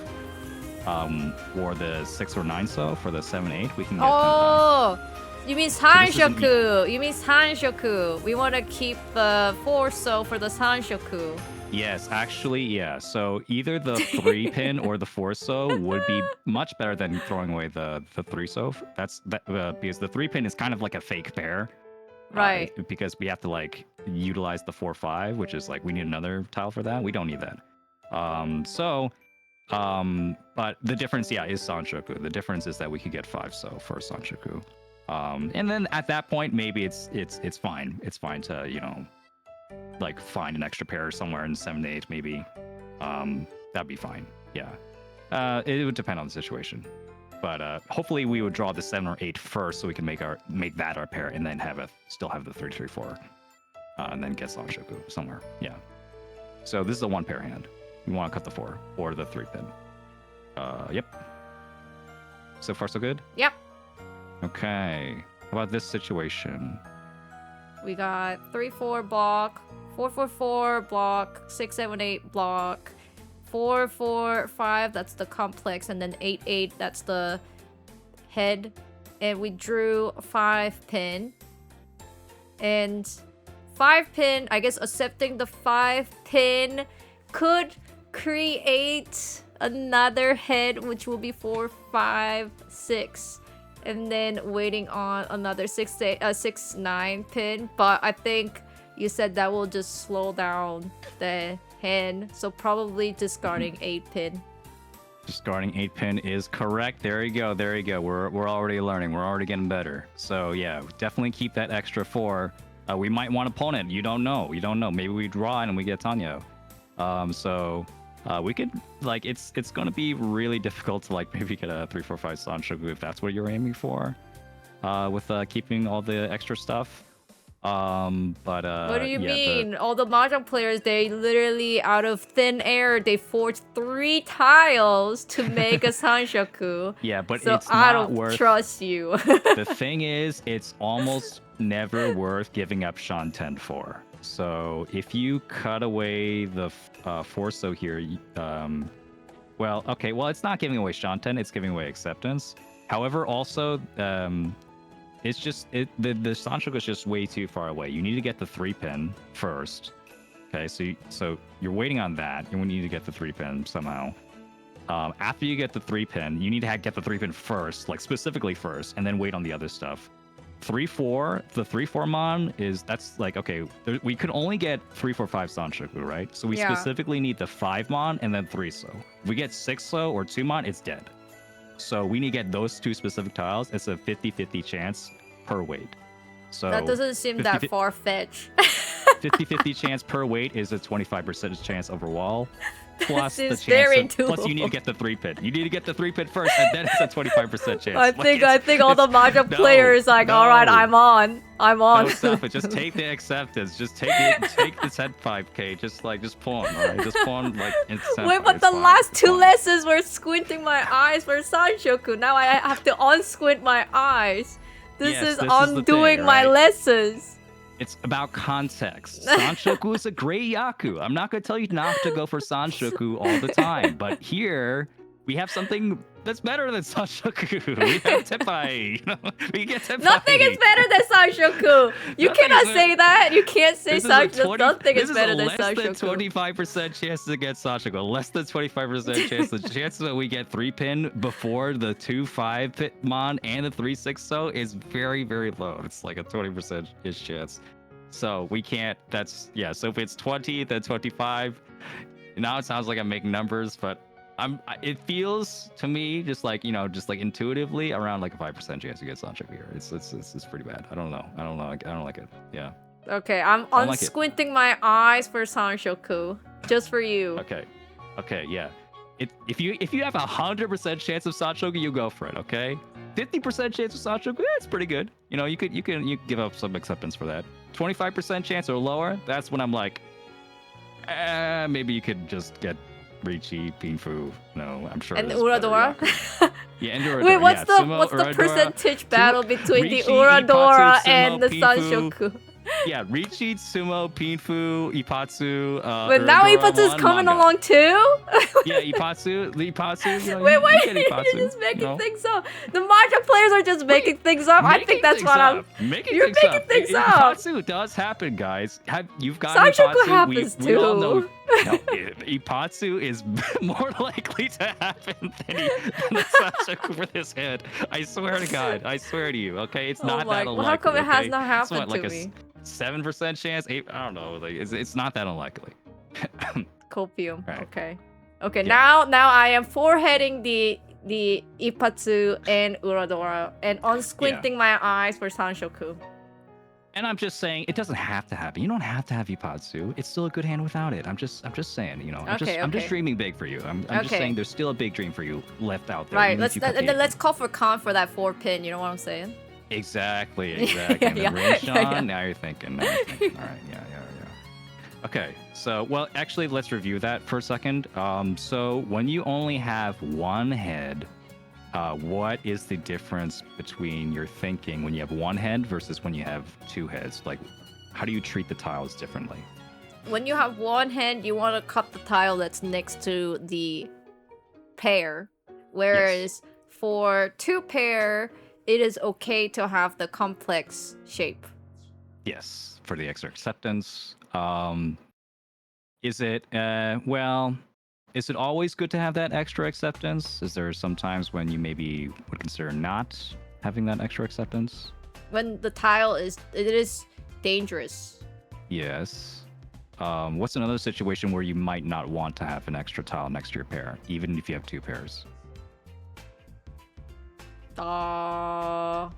or the 6 or 9 so for the 7, 8, we can get 10 times. You mean Sanshoku. You mean Sanshoku. We want to keep the 4 so for the Sanshoku. Yes, actually, yeah. So either the 3 pin or the 4 so would be much better than throwing away the 3 so. That's because the 3 pin is kind of like a fake pair. Right. Because we have to like utilize the 4, 5, which is like we need another tile for that. We don't need that. But the difference, yeah, is Sanshoku. The difference is that we could get 5 so for Sanshoku. And then at that point, maybe it's fine. It's fine to, you know, like find an extra pair somewhere in 7 to 8 maybe. That'd be fine. Yeah. It would depend on the situation. But hopefully we would draw the 7 or 8 first, so we can make that our pair, and then still have the 3-3-4, and then get Sanshoku somewhere. Yeah. So this is a 1 pair hand. We want to cut the 4 or the 3 pin. Yep. So far, so good? Yep. Okay. How about this situation? We got 3-4 block, 4-4-4 block, 6-7-8 block, 4-4-5, that's the complex, and then 8-8, that's the head. And we drew 5 pin. And 5 pin, I guess accepting the 5 pin could create another head, which will be 4-5-6. And then waiting on another 6-9 pin. But I think you said that will just slow down the hand. So probably discarding 8 pin. Discarding 8 pin is correct. There you go. There you go. We're already learning. We're already getting better. So yeah, definitely keep that extra 4. We might want opponent. You don't know. You don't know. Maybe we draw and we get Tanyo. We could, like, it's going to be really difficult to, like, maybe get a 3-4-5 Sanshoku if that's what you're aiming for, with keeping all the extra stuff. What do you mean? All the Mahjong players, they literally, out of thin air, they forged 3 tiles to make a Sanshoku. Yeah, but so it's not I don't worth... trust you. The thing is, it's almost never worth giving up Shanten for. So if you cut away the Forso here, well, okay, well, it's not giving away Shanten, it's giving away acceptance. However, also, it's just the Sanshoku is just way too far away. You need to get the 3 pin first. Okay, so you're waiting on that, and we need to get the 3 pin somehow. After you get the 3 pin, you need to get the 3 pin first, like specifically first, and then wait on the other stuff. 3-4, the 3-4 mon that's like, okay, we could only get 3-4-5 Sanshoku, right? So we specifically need the 5 mon and then 3 so. If we get 6 so or 2 mon, it's dead. So we need to get those 2 specific tiles. It's a 50-50 chance per weight. So that doesn't seem that far-fetched. 50-50 chance per weight is a 25% chance overall. Plus the chance. Plus you need to get the 3 pin. You need to get the 3 pin first, and then it's a 25% chance. I think all the Mahjong players all right, I'm on. No, stop it. Just take the acceptance. Just take the set 5k. Just pawn, alright? Just pawn like instant. Wait, but the last 2 lessons were squinting my eyes for Sanshoku. Now I have to unsquint my eyes. This is undoing my lessons. It's about context. Sanshoku is a great Yaku. I'm not going to tell you not to go for Sanshoku all the time. But here, we have something that's better than Sanshoku. We have Tepai. We get Tepai. Nothing is better than Sanshoku. You cannot say that. You can't say Sanshoku. Nothing is better than Sanshoku. This is less than 25% chance to get Sanshoku. Less than 25% chance. The chance that we get 3 pin before the 2-5 Pitmon and the 3-6 so is very, very low. It's like a 20%-ish chance. So we can't, so if it's 20, then 25. Now it sounds like I'm making numbers, but it feels to me just like intuitively around like a 5% chance to get Sanshoku here. It's pretty bad. I don't know. I don't like it. Yeah. Okay, I'm unsquinting my eyes for Sanshoku. Just for you. Okay, yeah. If you have 100% chance of Sanshoku, you go for it, okay? 50% chance of Sanshoku, it's pretty good. You can give up some acceptance for that. 25% chance or lower, that's when I'm like, maybe you could just get Riichi, Pinfu. No, I'm sure. And Uradora? Yeah, and Uradora. Wait, what's the percentage battle between Riichi, the Uradora and the Sanshoku? Yeah, Riichi, Sumo, Pinfu, Ipatsu. But now Ipatsu's coming along too? Yeah, Ipatsu. Wait, you're just making things up. The Mahjong players are just making things up. I think that's what I'm... You're making things up. Ipatsu does happen, guys. You've got Sanshoku Ipatsu. happens we all too. know. No, Ipatsu is more likely to happen than the Sanshoku for this head. I swear to God. I swear to you. Okay, it's not that unlikely. Well, how come it has not happened to me? 7% chance, 8. I don't know. Like it's not that unlikely. Copium. Right. Okay. Yeah. Now I am foreheading the Ipatsu and Uradora and unsquinting my eyes for Sanshoku. And I'm just saying, it doesn't have to happen. You don't have to have Ipatsu. It's still a good hand without it. I'm just saying, you know. I'm Okay, just okay. dreaming big for you. I'm just Okay. saying, there's still a big dream for you left out there. Right. even if you cut And the then let's 8 call for Khan for that 4 pin. You know what I'm saying? Exactly. Yeah, And then yeah, Rain Sean, yeah. now you're thinking. All right, yeah. Okay, so, well, actually, let's review that for a second. So when you only have one head, what is the difference between your thinking when you have one head versus when you have two heads? Like, how do you treat the tiles differently? When you have one hand, you want to cut the tile that's next to the pair. Whereas for 2 pair, it is okay to have the complex shape. Yes, for the extra acceptance. Is it, is it always good to have that extra acceptance? Is there some times when you maybe would consider not having that extra acceptance? When the tile it is dangerous. Yes. What's another situation where you might not want to have an extra tile next to your pair, even if you have 2 pairs? I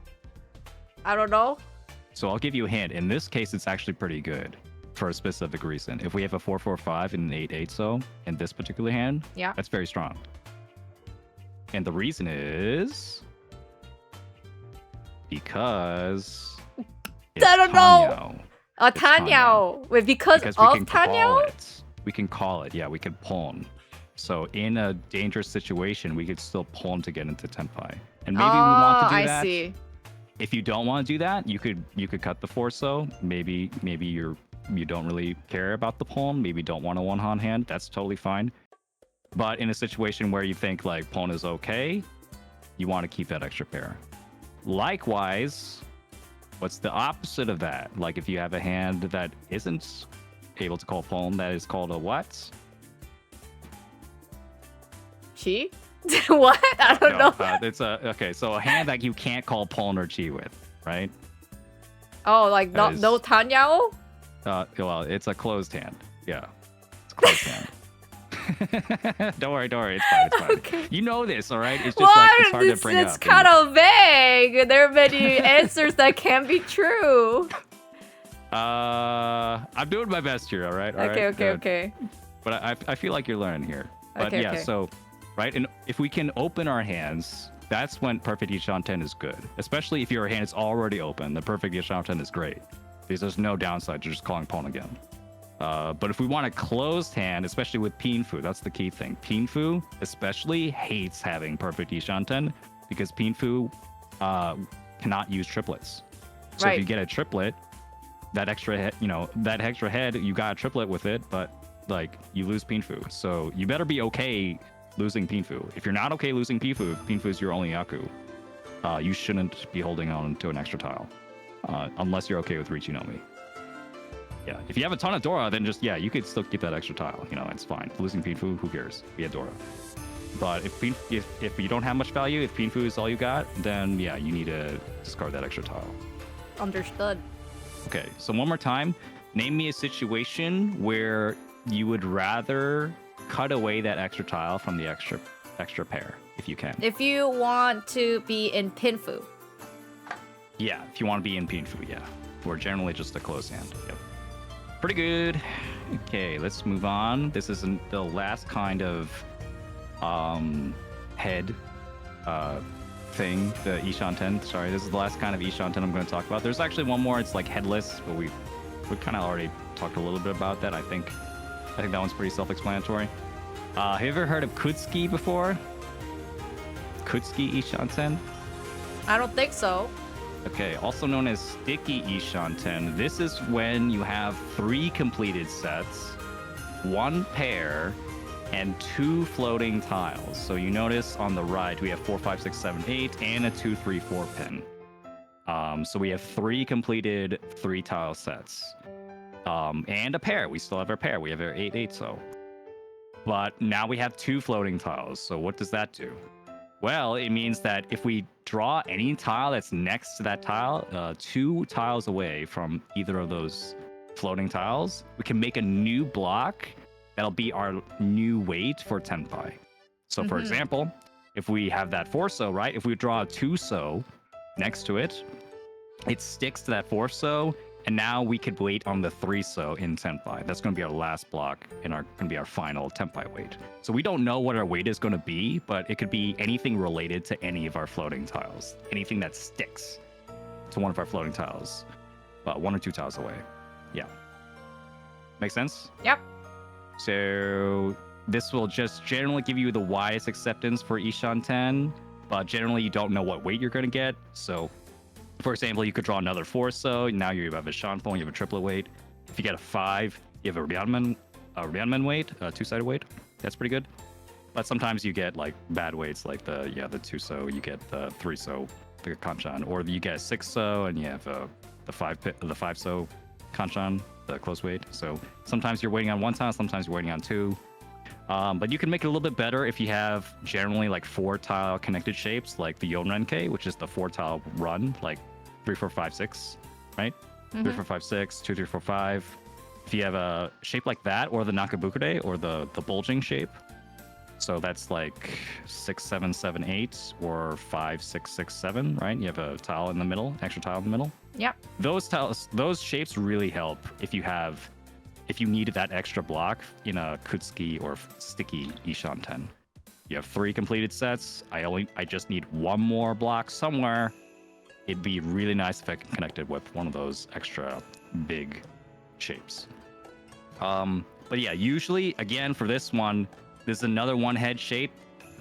don't know. So I'll give you a hint. In this case, it's actually pretty good for a specific reason. If we have a 4-4-5 and an 8-8 so in this particular hand, Yeah. that's very strong. And the reason is because it's I don't know. It's Tanyao. Wait, because we of can call Tanyao? it. We can call it. Yeah, we can pawn. So in a dangerous situation, we could still pawn to get into Tenpai. And maybe we want to do that. I see. If you don't want to do that, you could cut the 4-so. Maybe you don't really care about the pawn. Maybe don't want a one-hand hand. That's totally fine. But in a situation where you think like pawn is okay, you want to keep that extra pair. Likewise, what's the opposite of that? Like if you have a hand that isn't able to call pawn, that is called a what? Chi? What? I don't know. It's so a hand that you can't call pawn or chi with, right? Oh, like That no is- Tanyao? Well, it's a closed hand. Yeah, it's a closed hand. Don't worry, it's fine. Okay. You know this, all right? It's just like it's hard to bring it's up. kind of vague. There are many answers that can be true. I'm doing my best here, all right? Okay. But I feel like you're learning here. But Okay, yeah, okay. so, right? And if we can open our hands, that's when Perfect Ishanten is good. Especially if your hand is already open, the Perfect Ishanten is great. Because there's no downside to just calling pawn again. But if we want a closed hand, especially with Pinfu, that's the key thing. Pinfu especially hates having Perfect Ishanten because Pinfu cannot use triplets. So if you get a triplet, that extra head, you got a triplet with it, but like you lose Pinfu. So you better be okay losing Pinfu. If you're not okay losing Pinfu, if Pinfu is your only Yaku, you shouldn't be holding on to an extra tile. Unless you're okay with Richinomi. Yeah, if you have a ton of Dora, then just, you could still keep that extra tile. It's fine. Losing Pinfu, who cares? We had Dora. But if you don't have much value, if Pinfu is all you got, then you need to discard that extra tile. Understood. Okay, so one more time. Name me a situation where you would rather cut away that extra tile from the extra pair, if you can. If you want to be in Pinfu. Yeah, if you want to be in Pinfu, yeah. Or generally just a close hand. Yep. Pretty good. Okay, let's move on. This isn't the last kind of head thing, the Ishanten. Sorry, this is the last kind of Ishanten I'm going to talk about. There's actually one more. It's like headless, but we kind of already talked a little bit about that. I think that one's pretty self-explanatory. Have you ever heard of Kutsuki before? Kutsuki Ishanten? I don't think so. Okay, also known as Sticky Ishanten. This is when you have 3 completed sets, 1 pair, and 2 floating tiles. So you notice on the right, we have 4, 5, 6, 7, 8, and a 2, 3, 4 pin. So we have 3 completed 3 tile sets. And a pair. We still have our pair. We have our 8, 8, so. But now we have 2 floating tiles. So what does that do? Well, it means that if we draw any tile that's next to that tile, 2 tiles away from either of those floating tiles, we can make a new block that'll be our new weight for Tenpai. So for example, if we have that 4-so, right? If we draw a 2-so next to it, it sticks to that 4-so, and now we could wait on the 3-so in Tenpai. That's going to be our last block and going to be our final Tenpai weight. So we don't know what our weight is going to be, but it could be anything related to any of our floating tiles. Anything that sticks to one of our floating tiles. 1 or 2 tiles away. Yeah. Make sense? Yep. So this will just generally give you the widest acceptance for Ishan 10, but generally you don't know what weight you're going to get. So for example, you could draw another 4-so. Now you have a Shanfeng, you have a triplet weight. If you get a 5, you have a Ryanman weight, a 2-sided weight. That's pretty good. But sometimes you get like bad weights, like the 2-so, you get the 3-so, the Kanchan, or you get a 6-so and you have the 5-so Kanchan, the close weight. So sometimes you're waiting on 1 tile, sometimes you're waiting on 2. But you can make it a little bit better if you have generally like 4-tile connected shapes, like the Yonrenke, which is the 4-tile run, like 3, 4, 5, 6, right? 3, 4, 5, 6, 2, 3, 4, 5. If you have a shape like that, or the Nakabukure, or the bulging shape, so that's like 6, 7, 7, 8, or 5, 6, 6, 7, right? You have a tile in the middle, extra tile in the middle. Yep. Those shapes really help if you needed that extra block in a Kutsuki or sticky Ishan 10. You have 3 completed sets. I just need 1 more block somewhere. It'd be really nice if I could connect it with one of those extra big shapes. But yeah, usually, again, for this one, this is another one-head shape.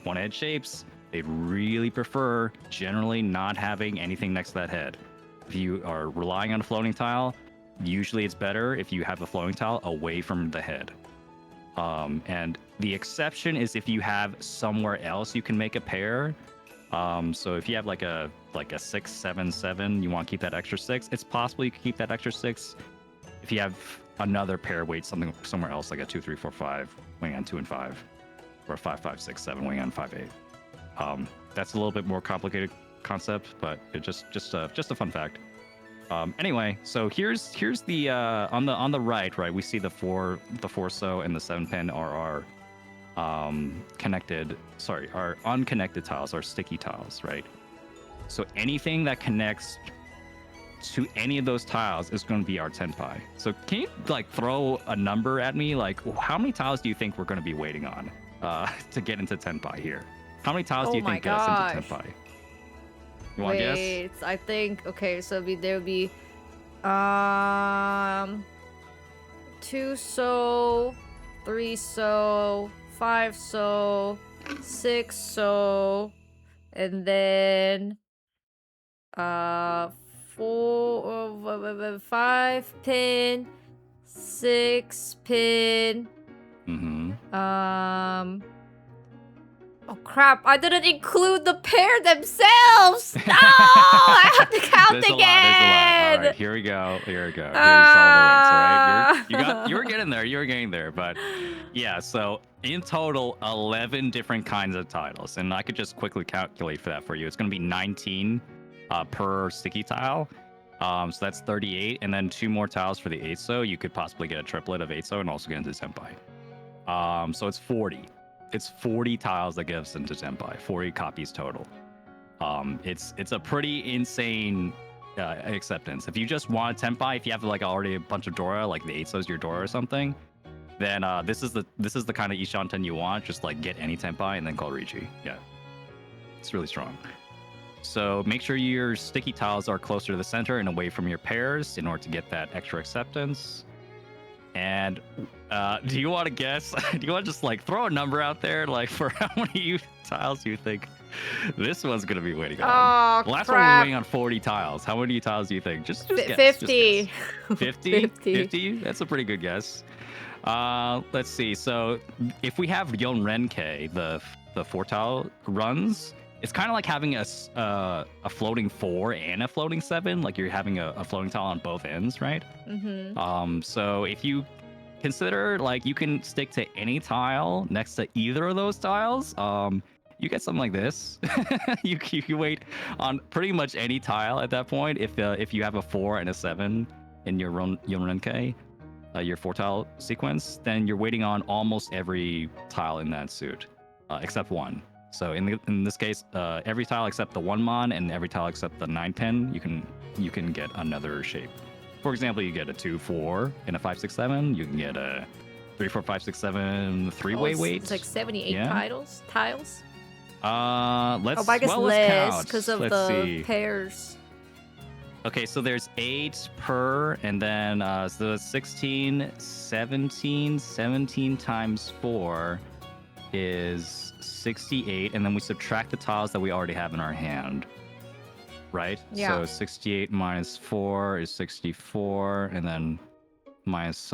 One-head shapes, they really prefer generally not having anything next to that head. If you are relying on a floating tile, usually it's better if you have a floating tile away from the head. And the exception is if you have somewhere else you can make a pair. So if you have like a 6, 7, 7, you want to keep that extra 6, it's possible you can keep that extra 6. If you have another pair weight somewhere else, like a 2, 3, 4, 5, weighing on 2 and 5, or 5, 5, 6, 7, weighing on 5, 8. That's a little bit more complicated concept, but it just a fun fact. Anyway, so here's the on the right, we see the 4-so and the 7-pin are our our unconnected tiles, our sticky tiles, right? So anything that connects to any of those tiles is going to be our Tenpai. So can you like throw a number at me? Like how many tiles do you think we're going to be waiting on to get into Tenpai here? How many tiles do you think get us into Tenpai? You want to guess? Wait, I think so there would be 2-so, 3-so, 5-so, 6-so, and then 5-pin, 6-pin. Oh crap, I didn't include the pair themselves! No! I have to count There's again! There's a lot. All right, here we go. Here's all the weights, all right? You were getting there, but yeah, so in total, 11 different kinds of titles. And I could just quickly calculate for that for you. It's going to be 19 per sticky tile. So that's 38, and then 2 more tiles for the 8-so. You could possibly get a triplet of 8-so and also get into Tenpai. So it's 40. It's 40 tiles that gives into Tenpai, 40 copies total. It's a pretty insane acceptance. If you just want a Tenpai, if you have like already a bunch of Dora, like the 8-so is your Dora or something, then this is the kind of Ishan 10 you want. Just like get any Tenpai and then call Riji. Yeah, it's really strong. So make sure your sticky tiles are closer to the center and away from your pairs in order to get that extra acceptance. And do you want to guess? Do you want to just like throw a number out there, like for how many tiles you think this one's gonna be waiting on? Oh, last crap. one we're waiting on 40 tiles. How many tiles do you think? Just guess. 50. Just guess. 50? 50? That's a pretty good guess. Let's see. So if we have Yonrenke, the 4-tile runs, it's kind of like having a floating 4 and a floating 7. Like you're having a floating tile on both ends, right? So if you consider like you can stick to any tile next to either of those tiles, you get something like this. you wait on pretty much any tile at that point. If you have a 4 and a 7 in your Yonrenke, your 4-tile sequence, then you're waiting on almost every tile in that suit, except one. So in this case, every tile except the 1 mon and every tile except the 9 pin, you can get another shape. For example, you get a 2 4 and a 5 6 7. You can get a 3 4 5 6 7 three-way weight. It's like 78 tiles. Tiles. Let's I guess let's less count. because of Let's the see. pairs. Okay, so there's 8 per, and then so 16, 17, 17 times 4 is 68, and then we subtract the tiles that we already have in our hand, right? Yeah. So 68 minus 4 is 64, and then minus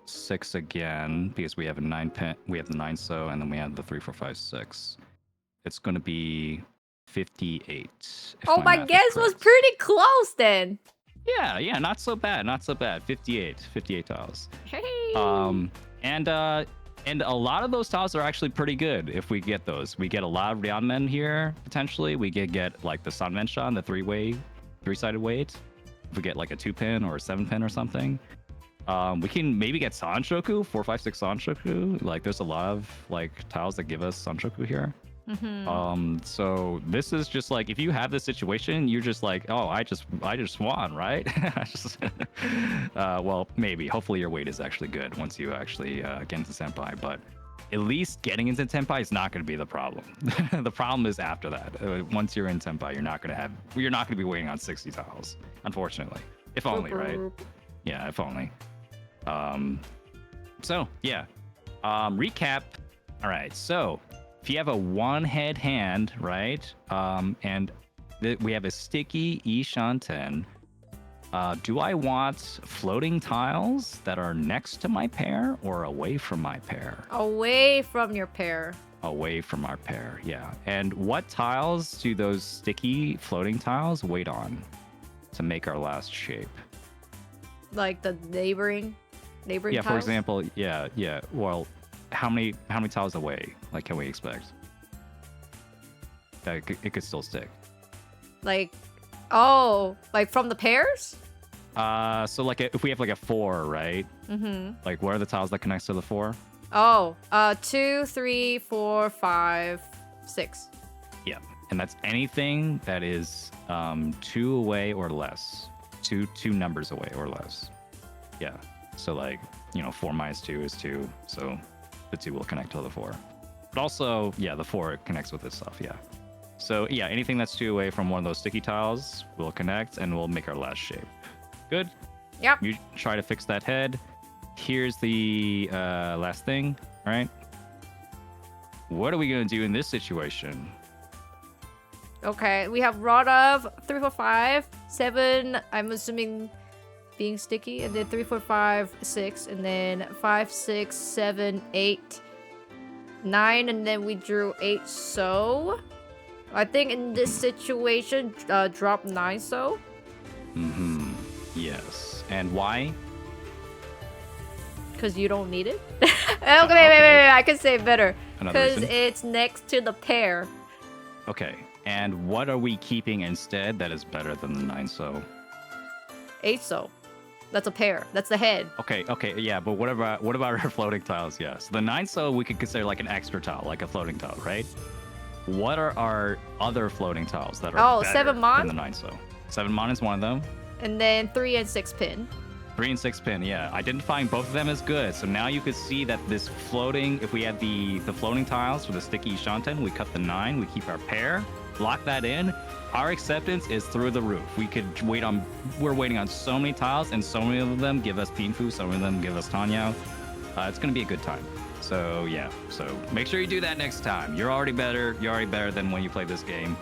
6 again, because we have a 9 pin, we have the 9 so, and then we have the 3 4 5 6. It's going to be 58. Oh, my guess was pretty close then. Yeah, not so bad, not so bad. 58 tiles. Hey. And a lot of those tiles are actually pretty good if we get those. We get a lot of Ryanmen here, potentially. We could get like the Sanmenshan, the three-sided weight. If we get like a 2-pin or a 7-pin or something. We can maybe get Sanshoku, 4 5 6 Sanshoku. Like there's a lot of like tiles that give us Sanshoku here. So this is just like, if you have this situation, you're just like, oh, I just won, right? Well, maybe. Hopefully your weight is actually good once you actually get into Senpai, but at least getting into Senpai is not going to be the problem. The problem is after that. Once you're in Senpai, you're not going to be waiting on 60 tiles, unfortunately. If only, right? Yeah, if only. So yeah. Recap. All right, so if you have a 1-head hand, right, and we have a sticky Ishanten, do I want floating tiles that are next to my pair or away from my pair? Away from your pair. Away from our pair, yeah. And what tiles do those sticky floating tiles wait on to make our last shape? Like the neighboring yeah, tiles? For example, yeah. Well, how many tiles away, like, can we expect that it could still stick? Like, oh, like from the pairs? So like if we have like a 4, right? Like what are the tiles that connects to the 4? Oh, 2 3 4 5 6. Yeah, and that's anything that is 2 away or less, two numbers away or less. Yeah, so like, 4 minus 2 is 2, so the 2 will connect to the 4. But also, yeah, the 4 connects with this stuff, yeah. So yeah, anything that's 2 away from one of those sticky tiles will connect and we'll make our last shape. Good? Yep. You try to fix that head. Here's the last thing, all right? What are we going to do in this situation? Okay, we have rod of 3 4 5 7, I'm assuming being sticky, and then 3 4 5 6, and then 5 6 7 8 9, and then we drew 8 so. I think in this situation, drop 9 so. Yes. And why? Because you don't need it? Okay, wait, I can say it better. Another Because reason? it's next to the pair. Okay. And what are we keeping instead that is better than the 9 so? 8 so. That's a pair. That's the head. Okay, yeah, but what about our floating tiles? Yeah, so the 9 so we could consider like an extra tile, like a floating tile, right? What are our other floating tiles that are better 7 mon? than the 9 so? 7 mon is one of them. And then 3 and 6 pin. 3 and 6 pin, yeah. Identifying both of them as good. So now you could see that this floating, if we had the floating tiles for the sticky Shanten, we cut the 9, we keep our pair, lock that in. Our acceptance is through the roof. We're waiting on so many tiles, and so many of them give us Pinfu, some of them give us Tanyao. It's gonna be a good time. So yeah, so make sure you do that next time. You're already better than when you played this game.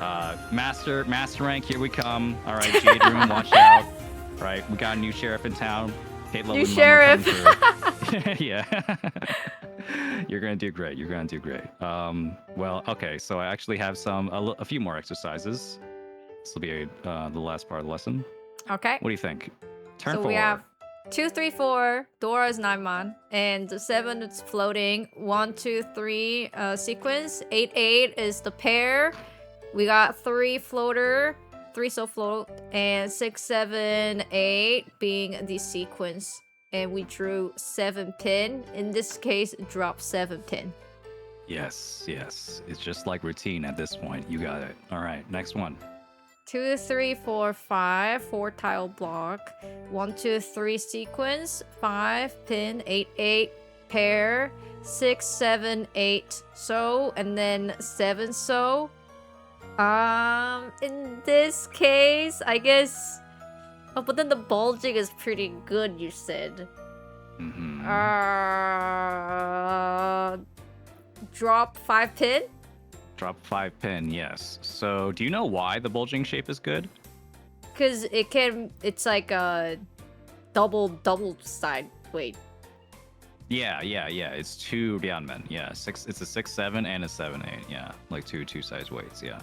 Master rank, here we come. All right, Jade Room, watch out. All right, we got a new sheriff in town. New sheriff. Yeah. You're gonna do great. Well, okay. So I actually have a few more exercises. This will be the last part of the lesson. Okay. What do you think? Turn so 4. we have 2 3 4. Dora is 9 mon, and the 7 is floating. 1 2 3 sequence. 8 8 is the pair. We got 3 floater. 3 so float, and 6 7 8 being the sequence. And we drew 7 pin. In this case, drop 7 pin. Yes, yes. It's just like routine at this point. You got it. All right, next one. 2, 3, 4, 5, 4 tile block. 1, 2, 3 sequence. 5 pin. 8, 8 pair. 6, 7, 8 so, and then 7 so. In this case, I guess. Oh, but then the bulging is pretty good, you said. Mm-hmm. Drop 5 pin. Drop 5 pin, yes. So, do you know why the bulging shape is good? Because it's like a double side weight. Yeah. It's 2 Ryanmen. Yeah, it's a 6-7 and a 7-8. Yeah, like two size weights. Yeah.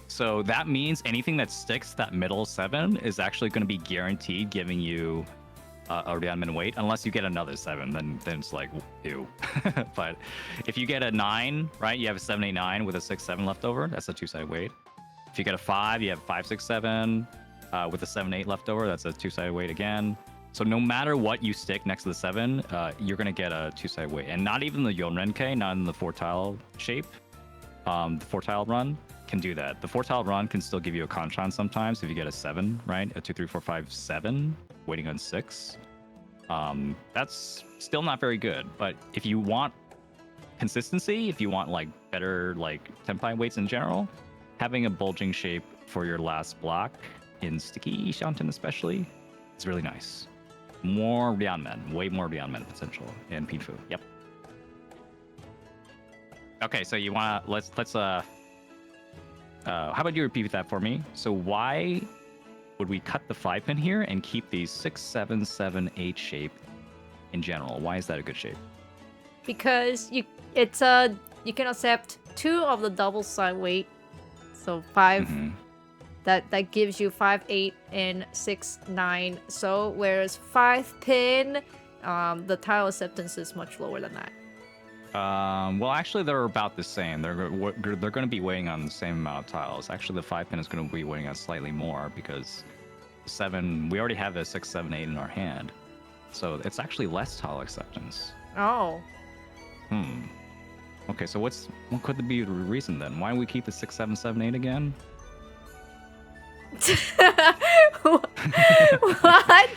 So that means anything that sticks that middle 7 is actually going to be guaranteed giving you a Ryanmen weight, unless you get another 7, then it's like ew. But if you get a 9, right, you have a 7, 8, 9 with a 6, 7 left over. That's a 2-sided weight. If you get a 5, you have 5, 6, 7 with a 7, 8 left over. That's a 2-sided weight again. So no matter what you stick next to the 7, you're gonna get a 2-sided weight, and not even the Yonrenke, not in the 4-tile shape. The 4-tile run can do that. The 4-tile run can still give you a Kanchan sometimes if you get a 7, right? A 2, 3, 4, 5, 7, waiting on 6. That's still not very good. But if you want consistency, if you want like better like Tenpai weights in general, having a bulging shape for your last block in Sticky Shanten especially is really nice. More Ryanmen, way more Ryanmen potential in Pinfu. Yep. Okay, so you wanna let's how about you repeat that for me? So why would we cut the 5 pin here and keep the 6, 7, 7, 8 shape in general? Why is that a good shape? Because you can accept 2 of the double side weight, so 5. Mm-hmm. That gives you 5, 8, and 6, 9. So whereas 5 pin, the tile acceptance is much lower than that. Well, actually, they're about the same. They're going to be weighing on the same amount of tiles. Actually, the 5 pin is going to be weighing on slightly more because 7. We already have a 6, 7, 8 in our hand, so it's actually less tile acceptance. Oh. Okay, so what could be the reason then? Why don't we keep the 6, 7, 7, 8 again? What?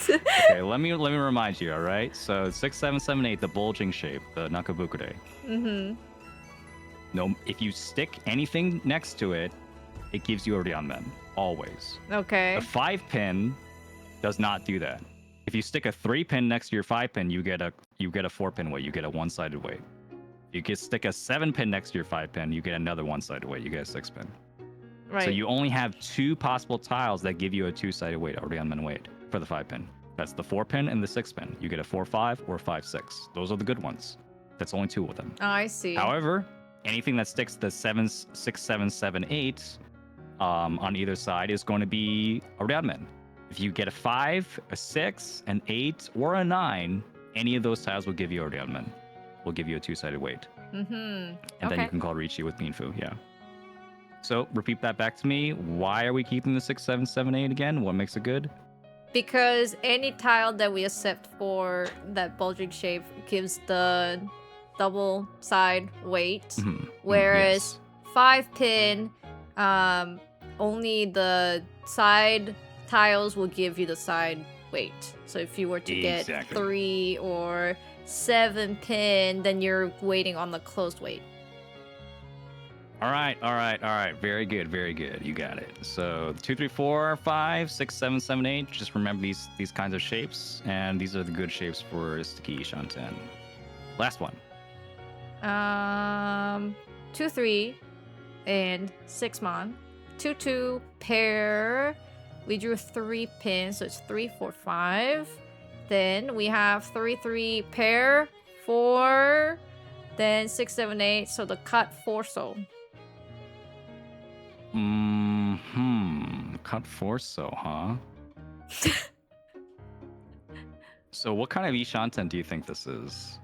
Okay, let me remind you. All right, so 6, 7, 7, 8, the bulging shape, the Nakabukure. Mm-hmm. No, if you stick anything next to it, it gives you a Ryanmen always. Okay. A 5 pin does not do that. If you stick a 3 pin next to your 5 pin, you get a 4 pin weight. You get a 1-sided weight. You can stick a 7 pin next to your 5 pin, you get another 1-sided weight. You get a 6 pin. Right. So you only have 2 possible tiles that give you a 2-sided weight, or Ryanmen weight, for the 5 pin. That's the 4 pin and the 6 pin. You get a 4, 5 or 5, 6. Those are the good ones. That's only 2 of them. Oh, I see. However, anything that sticks the 7, 6, 7, 7, 8 on either side is going to be a Ryanmen. If you get a 5, a 6, an 8, or a 9, any of those tiles will give you a Ryanmen. Will give you a 2-sided weight. Mm-hmm. And Okay. then you can call Riichi with Pinfu, yeah. So repeat that back to me. Why are we keeping the 6, 7, 7, 8 again? What makes it good? Because any tile that we accept for that bulging shape gives the double side weight, Mhm. whereas Yes. 5 pin, only the side tiles will give you the side weight. So if you were to get Exactly. 3 or 7 pin, then you're waiting on the closed weight. All right. Very good. You got it. So 2, 3, 4, 5, 6, 7, 7, 8. Just remember these kinds of shapes, and these are the good shapes for Sticky Shanten. Last one. 2, 3, and 6 mon. 2, 2 pair. We drew 3 pins, so it's 3, 4, 5. Then we have 3, 3 pair, 4. Then 6, 7, 8. So the cut 4 so. Cut 4 so, huh? So what kind of Ishanten do you think this is?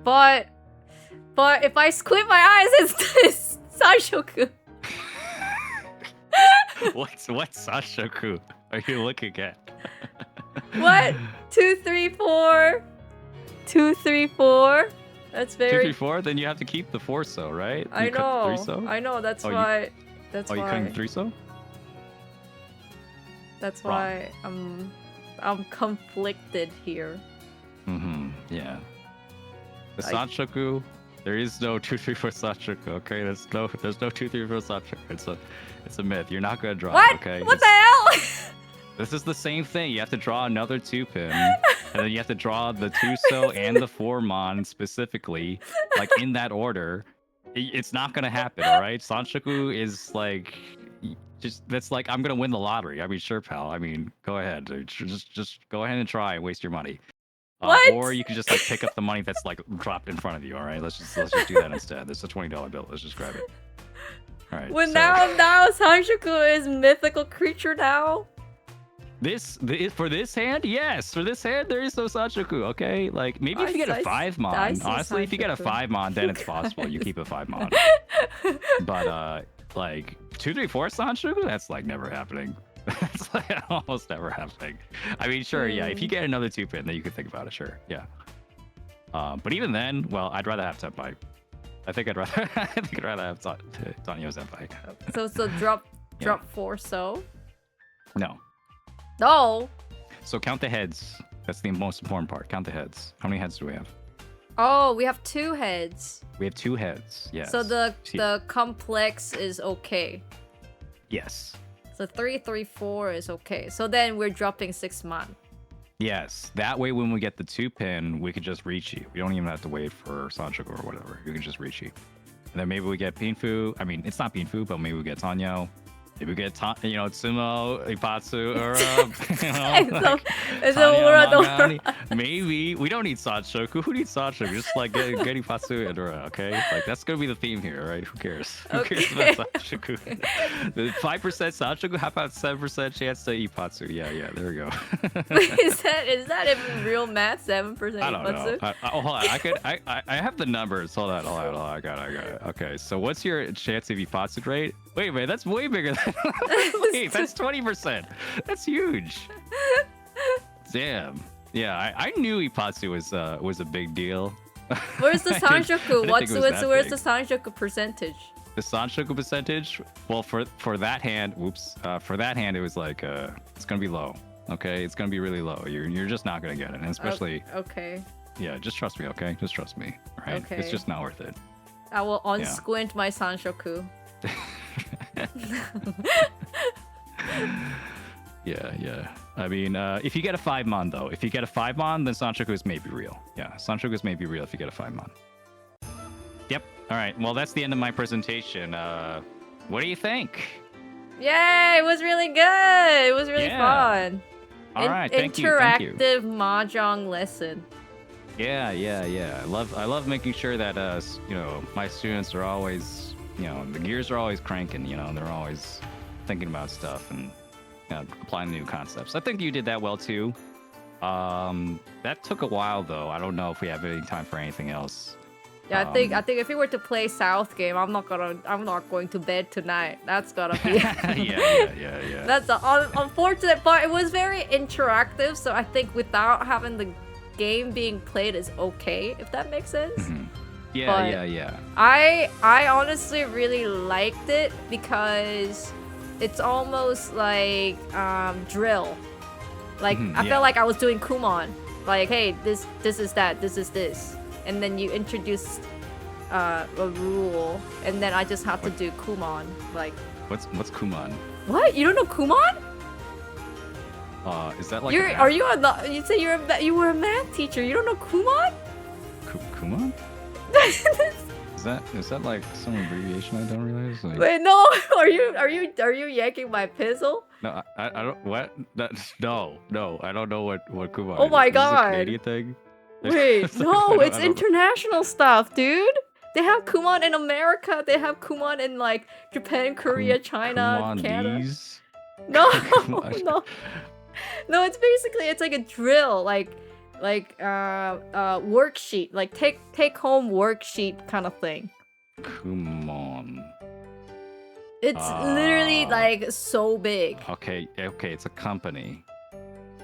But if I squint my eyes, it's this Saishoku. What Sashoku are you looking at? What? 2, 3, 4. 2, 3, 4. That's 2, very. 3, 4. Then you have to keep the 4 so, right? I You cut know. 3 so. I know. That's Oh, why. That's you why. cutting 3 so? That's Wrong. why I'm conflicted here. Yeah. The Sanchoku, there is no 2, 3, 4 Sanchoku. Okay, there's no 2, 3, 4 Sanchoku. It's a myth. You're not gonna draw. What? It, okay. What the hell? This is the same thing. You have to draw another 2 pin, and then you have to draw the 2 so and the 4 mon specifically, like in that order. It's not gonna happen. All right. Sanchoku is like. That's like I'm gonna win the lottery. I mean, sure, pal. I mean, go ahead. Just go ahead and try and waste your money. What? Or you can just like pick up the money that's like dropped in front of you. All right, let's just do that instead. This is a $20 bill. Let's just grab it. All right. Well, so, now Sanchoku is mythical creature now. For this hand, yes. For this hand, there is no Sanchoku. Okay, like maybe if you get a 5 mon. Honestly, if you get a 5 mon, then it's possible. You keep a 5 mon. But like 2, 3, 4 Sanchoku, that's like never happening. It's like almost never happening. I mean, sure, yeah. If you get another 2 pin, then you could think about it. Sure, yeah. But even then, well, I'd rather have Senpai. I think I'd rather have Tanyo Senpai. So drop 4 so. No. No. So count the heads. That's the most important part. Count the heads. How many heads do we have? Oh, we have 2 heads. We have 2 heads. Yes. So the complex is okay. Yes. So 3, 3, 4 is okay. So then we're dropping 6 mon. Yes. That way, when we get the 2 pin, we could just reach you. We don't even have to wait for Sanchoku or whatever. We can just reach you. And then maybe we get Pinfu. I mean, it's not Pinfu, but maybe we get Tanyo. Maybe we get Tsumo, Ipatsu, or maybe we don't need Sanchoku. Who needs Sanchoku? Just like get Ipatsu and Ura, okay? Like that's gonna be the theme here, right? Who cares? Who cares about Sanchoku? The 5% Sanchoku. How about 7% chance to Ipatsu? Yeah, there we go. is that even real math? 7% Ipatsu? I don't know. Hold on. I have the numbers. Hold on. I got it. Okay, so what's your chance of Ipatsu rate? Wait, man, that's way bigger than. Wait, that's 20%. That's huge. Damn. Yeah, I knew Ipatsu was a big deal. Where's the Sanchoku? Where's the big. Sanchoku percentage? The Sanchoku percentage? Well, for that hand, for that hand, it was like it's gonna be low. Okay, it's gonna be really low. You're just not gonna get it, and especially. Okay. Yeah, just trust me. Okay, just trust me. All right. Okay. It's just not worth it. I will unsquint my Sanchoku. Yeah. I mean, if you get a 5 mon though, then Sanchoku is maybe real. Yeah, Sanchoku is maybe real if you get a 5 mon. Yep. All right. Well, that's the end of my presentation. What do you think? Yay! It was really good. It was really fun. All right. Thank you. Interactive mahjong lesson. Yeah. I love making sure that my students are always, the gears are always cranking. They're always thinking about stuff and applying new concepts. I think you did that well too. That took a while though. I don't know if we have any time for anything else. Yeah, I think if we were to play South game, I'm not going to bed tonight. That's gotta be. yeah. That's the unfortunate part. It was very interactive, so I think without having the game being played is okay, if that makes sense. Mm-hmm. Yeah. I honestly really liked it because it's almost like drill. Like I felt like I was doing Kumon. Like, hey, this is that, this is this. And then you introduce a rule, and then I just have to do Kumon. Like, what's Kumon? What? You don't know Kumon? Is that like? You say you were a math teacher. You don't know Kumon? Kumon? Is that like some abbreviation I don't realize? Like... Wait, no. Are you yanking my pencil? No, I don't. What? No. I don't know what Kumon is. Oh my god. Is this a Canadian thing? Wait, no, it's international stuff, dude. They have Kumon in America. They have Kumon in like Japan, Korea, China, Canada. No, no. It's like a drill, like worksheet, like take home worksheet kind of thing. Kumon. It's literally like so big. Okay, it's a company,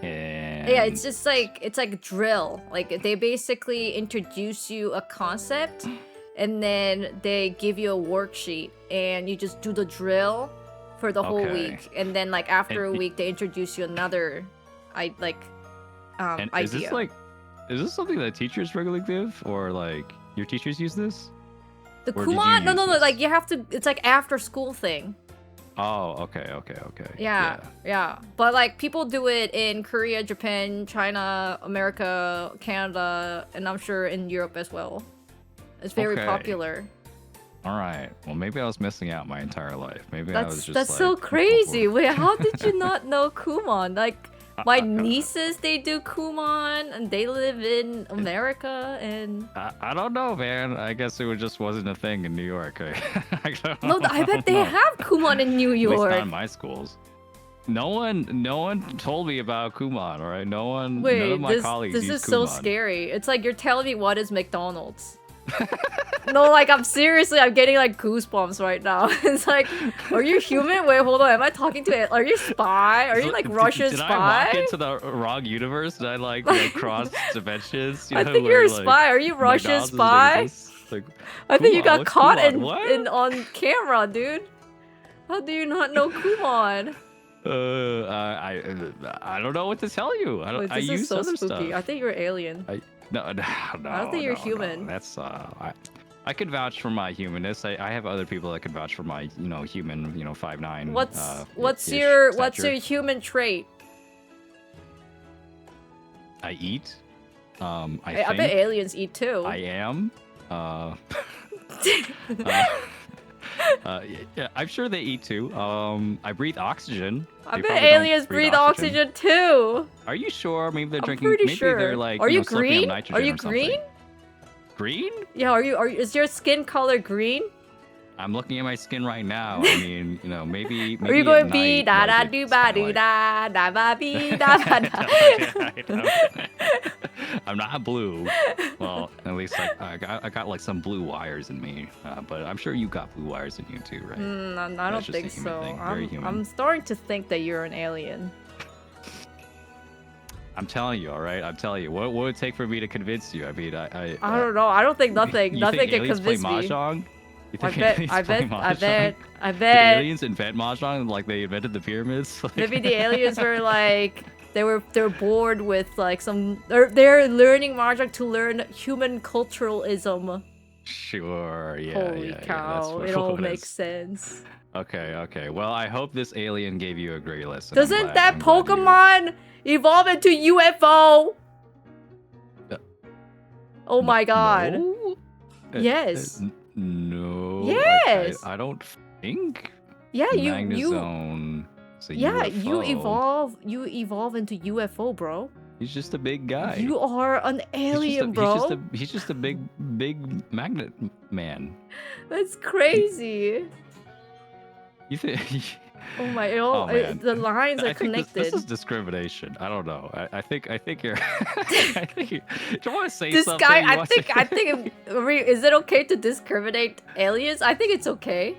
and Yeah, it's just like it's like drill. Like they basically introduce you a concept, and then they give you a worksheet, and you just do the drill for the whole week, and then like after a week they introduce you another, idea. Is this something that teachers regularly give, or like your teachers use this? The Kumon? No. Like you have to. It's like after school thing. Oh, okay. Yeah. But like people do it in Korea, Japan, China, America, Canada, and I'm sure in Europe as well. It's very popular. All right. Well, maybe I was missing out my entire life. Maybe I was just that's so crazy. Wait, how did you not know Kumon? Like my nieces, they do Kumon, and they live in America, and I don't know, man. I guess it just wasn't a thing in New York. I bet they have Kumon in New York. At least not in my schools. No one told me about Kumon. All right, none of my colleagues this use is so Kumon. scary. It's like you're telling me what is McDonald's. No, like I'm getting like goosebumps right now. It's like, are you human? Wait, hold on. Am I talking to it? Are you spy? Are you like Russian did spy? Did I walk into the wrong universe? Did I like cross dimensions? I think you're a spy. Are you Russian spy? Like, I think you got caught in on camera, dude. How do you not know Kumon? I don't know what to tell you. I this use is so other spooky. stuff. I think you're alien. No. I don't think you're human. No. That's I could vouch for my humanness. I have other people that could vouch for my human 5'9". What's your human trait? I eat. I bet aliens eat too. I am. Yeah, I'm sure they eat too. I breathe oxygen. I bet aliens breathe oxygen too. Are you sure? Maybe they're drinking. Pretty maybe sure. They're like. Are you green? Are you green? Green? Yeah. Is your skin color green? I'm looking at my skin right now. I mean, maybe. Are you going be da da do ba do da da ba be da ba da? I'm not blue. Well, at least I got like some blue wires in me. But I'm sure you got blue wires in you too, right? I don't think so. I'm starting to think that you're an alien. I'm telling you, all right. I'm telling you. What would it take for me to convince you? I mean, I don't know. I don't think nothing can convince play me. Mahjong? I bet. Did aliens invent Mahjong like they invented the pyramids? Maybe the aliens were like they're bored with like they're learning Mahjong to learn human culturalism. Sure, yeah. Holy cow, it all makes sense. Okay. Well, I hope this alien gave you a great lesson. Doesn't that Pokemon evolve into UFO? Oh my god. No? Yes. No. Yes. I don't think. Yeah, Magnezone. You evolve into UFO, bro. He's just a big guy. You are an alien, bro. He's just a big magnet man. That's crazy. You think? Oh my! The lines are connected. This is discrimination. I don't know. I think you're. Do you want to say this something? Guy, I think. Is it okay to discriminate aliens? I think it's okay.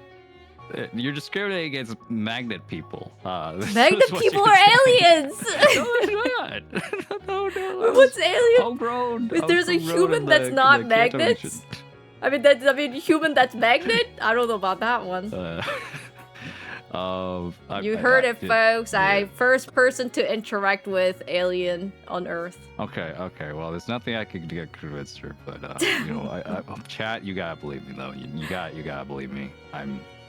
You're discriminating against magnet people. Magnet people are aliens. No, they're not. No. What's alien? Homegrown. If there's a human that's not magnets. I mean, human that's magnet. I don't know about that one. You heard it, folks. I first person to interact with alien on Earth. Okay. Well, there's nothing I could get convinced her, but chat. You gotta believe me though. You gotta believe me.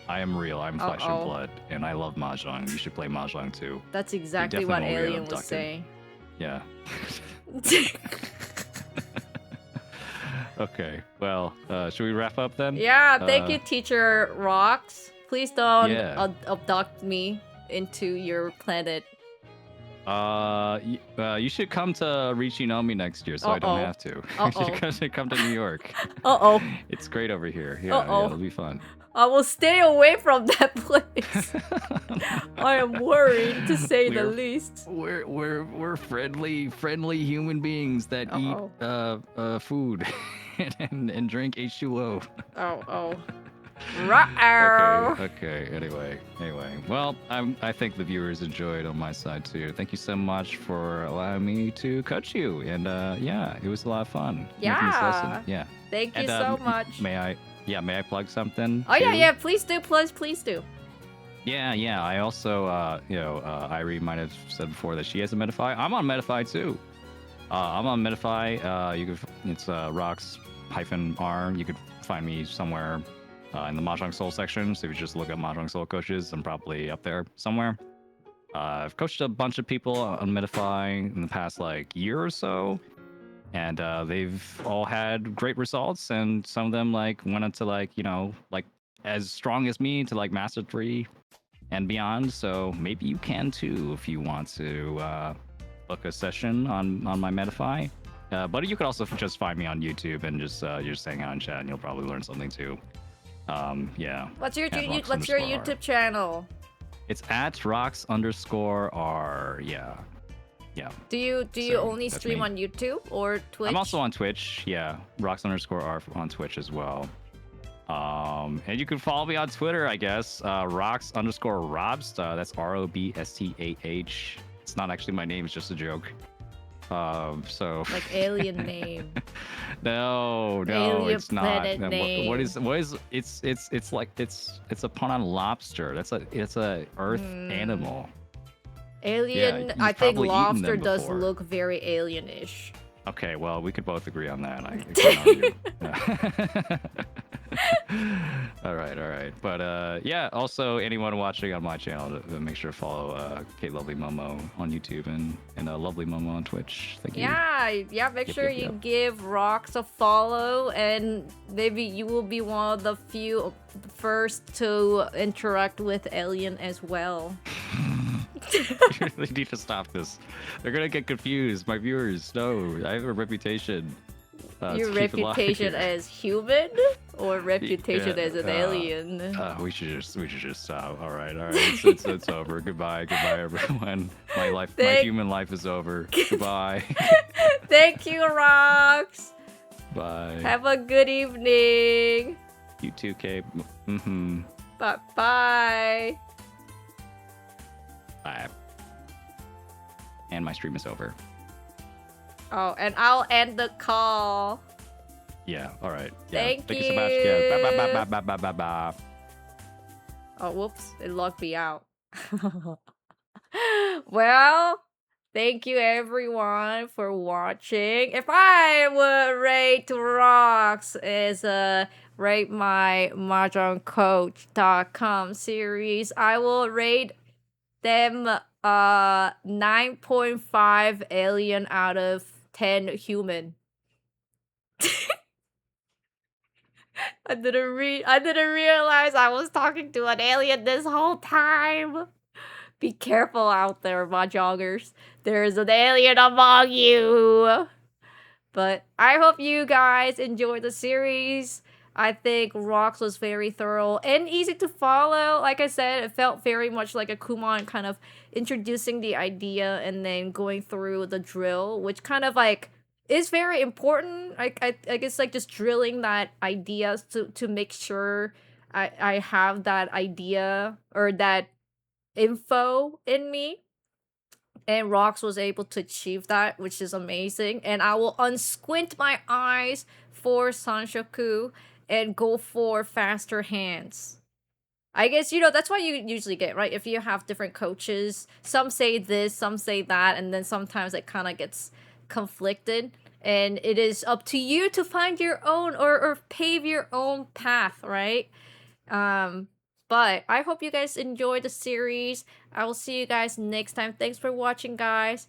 I am real. I'm flesh and blood, and I love Mahjong. You should play Mahjong too. That's exactly what alien was saying. Yeah. Okay. Well, should we wrap up then? Yeah. Thank you, Teacher Rocks. Please don't abduct me into your planet. You should come to Ratemymahjongcoach next year, so I don't have to. You should come to New York. It's great over here. Yeah, it'll be fun. I will stay away from that place. I am worried, to say the least. We're friendly human beings that eat food and drink H2O. Ruh-oh. Okay. Anyway. Well, I think the viewers enjoyed on my side too. Thank you so much for allowing me to coach you. And yeah, it was a lot of fun making this lesson. Yeah. Yeah. Thank you And so much. may I plug something? Oh too? yeah. Please do. Please do. Yeah. I also, Irie might have said before that she has a Medify. I'm on Medify too. I'm on Medify. It's Rocks -R. You could find me somewhere in the Mahjong Soul section. So if you just look up Mahjong Soul coaches, I'm probably up there somewhere. I've coached a bunch of people on Medify in the past year or so, and they've all had great results. And some of them went into as strong as me to Master 3 and beyond. So maybe you can too if you want to book a session on my Medify. But you could also just find me on YouTube and just hang out and chat, and you'll probably learn something too. Yeah. What's your At Rocks What's your _R. YouTube channel? It's at Rocks _R. Yeah. Do you So, only that's stream me. on YouTube or Twitch? I'm also on Twitch. Yeah, Rocks _R on Twitch as well. And you can follow me on Twitter, I guess. Rocks _Robst. That's ROBSTAH. It's not actually my name. It's just a joke. So like alien name. no, Alien it's not. planet No, name. what is it's like it's a pun on lobster. It's a earth animal. Alien. you've I think probably eaten lobster them does before. look very alienish. Okay, well, we could both agree on that. I can't argue. All right. But yeah, also anyone watching on my channel, make sure to follow Kate Lovelymomo on YouTube and Lovelymomo on Twitch. Thank you. Yeah. Make sure you give Rocks a follow, and maybe you will be one of the few first to interact with Alien as well. You really need to stop this. They're gonna get confused. My viewers, no, I have a reputation. Your reputation as human or reputation as an alien? We should just stop. All right. It's over. Goodbye, everyone. My human life is over. Goodbye. Thank you, Rocks. Bye. Have a good evening. You too, Cape. Bye. Bye. And my stream is over. Oh, and I'll end the call. Yeah, all right. Thank you so much. Yeah. Bye. Oh, whoops. It locked me out. Well, thank you everyone for watching. If I would rate Rocks as a Ratemymahjongcoach.com series, I will rate them 9.5 alien out of 10 human. I didn't realize I was talking to an alien this whole time. Be careful out there, mahjongers. There's an alien among you. But I hope you guys enjoyed the series. I think Rocks was very thorough and easy to follow. Like I said, it felt very much like a Kumon kind of introducing the idea and then going through the drill, which kind of is very important. I guess just drilling that idea to make sure I have that idea or that info in me. And Rocks was able to achieve that, which is amazing. And I will unsquint my eyes for Sanshoku and go for faster hands. I guess, that's what you usually get, right? If you have different coaches, some say this, some say that, and then sometimes it kind of gets conflicted. And it is up to you to find your own or pave your own path, right? But I hope you guys enjoyed the series. I will see you guys next time. Thanks for watching, guys.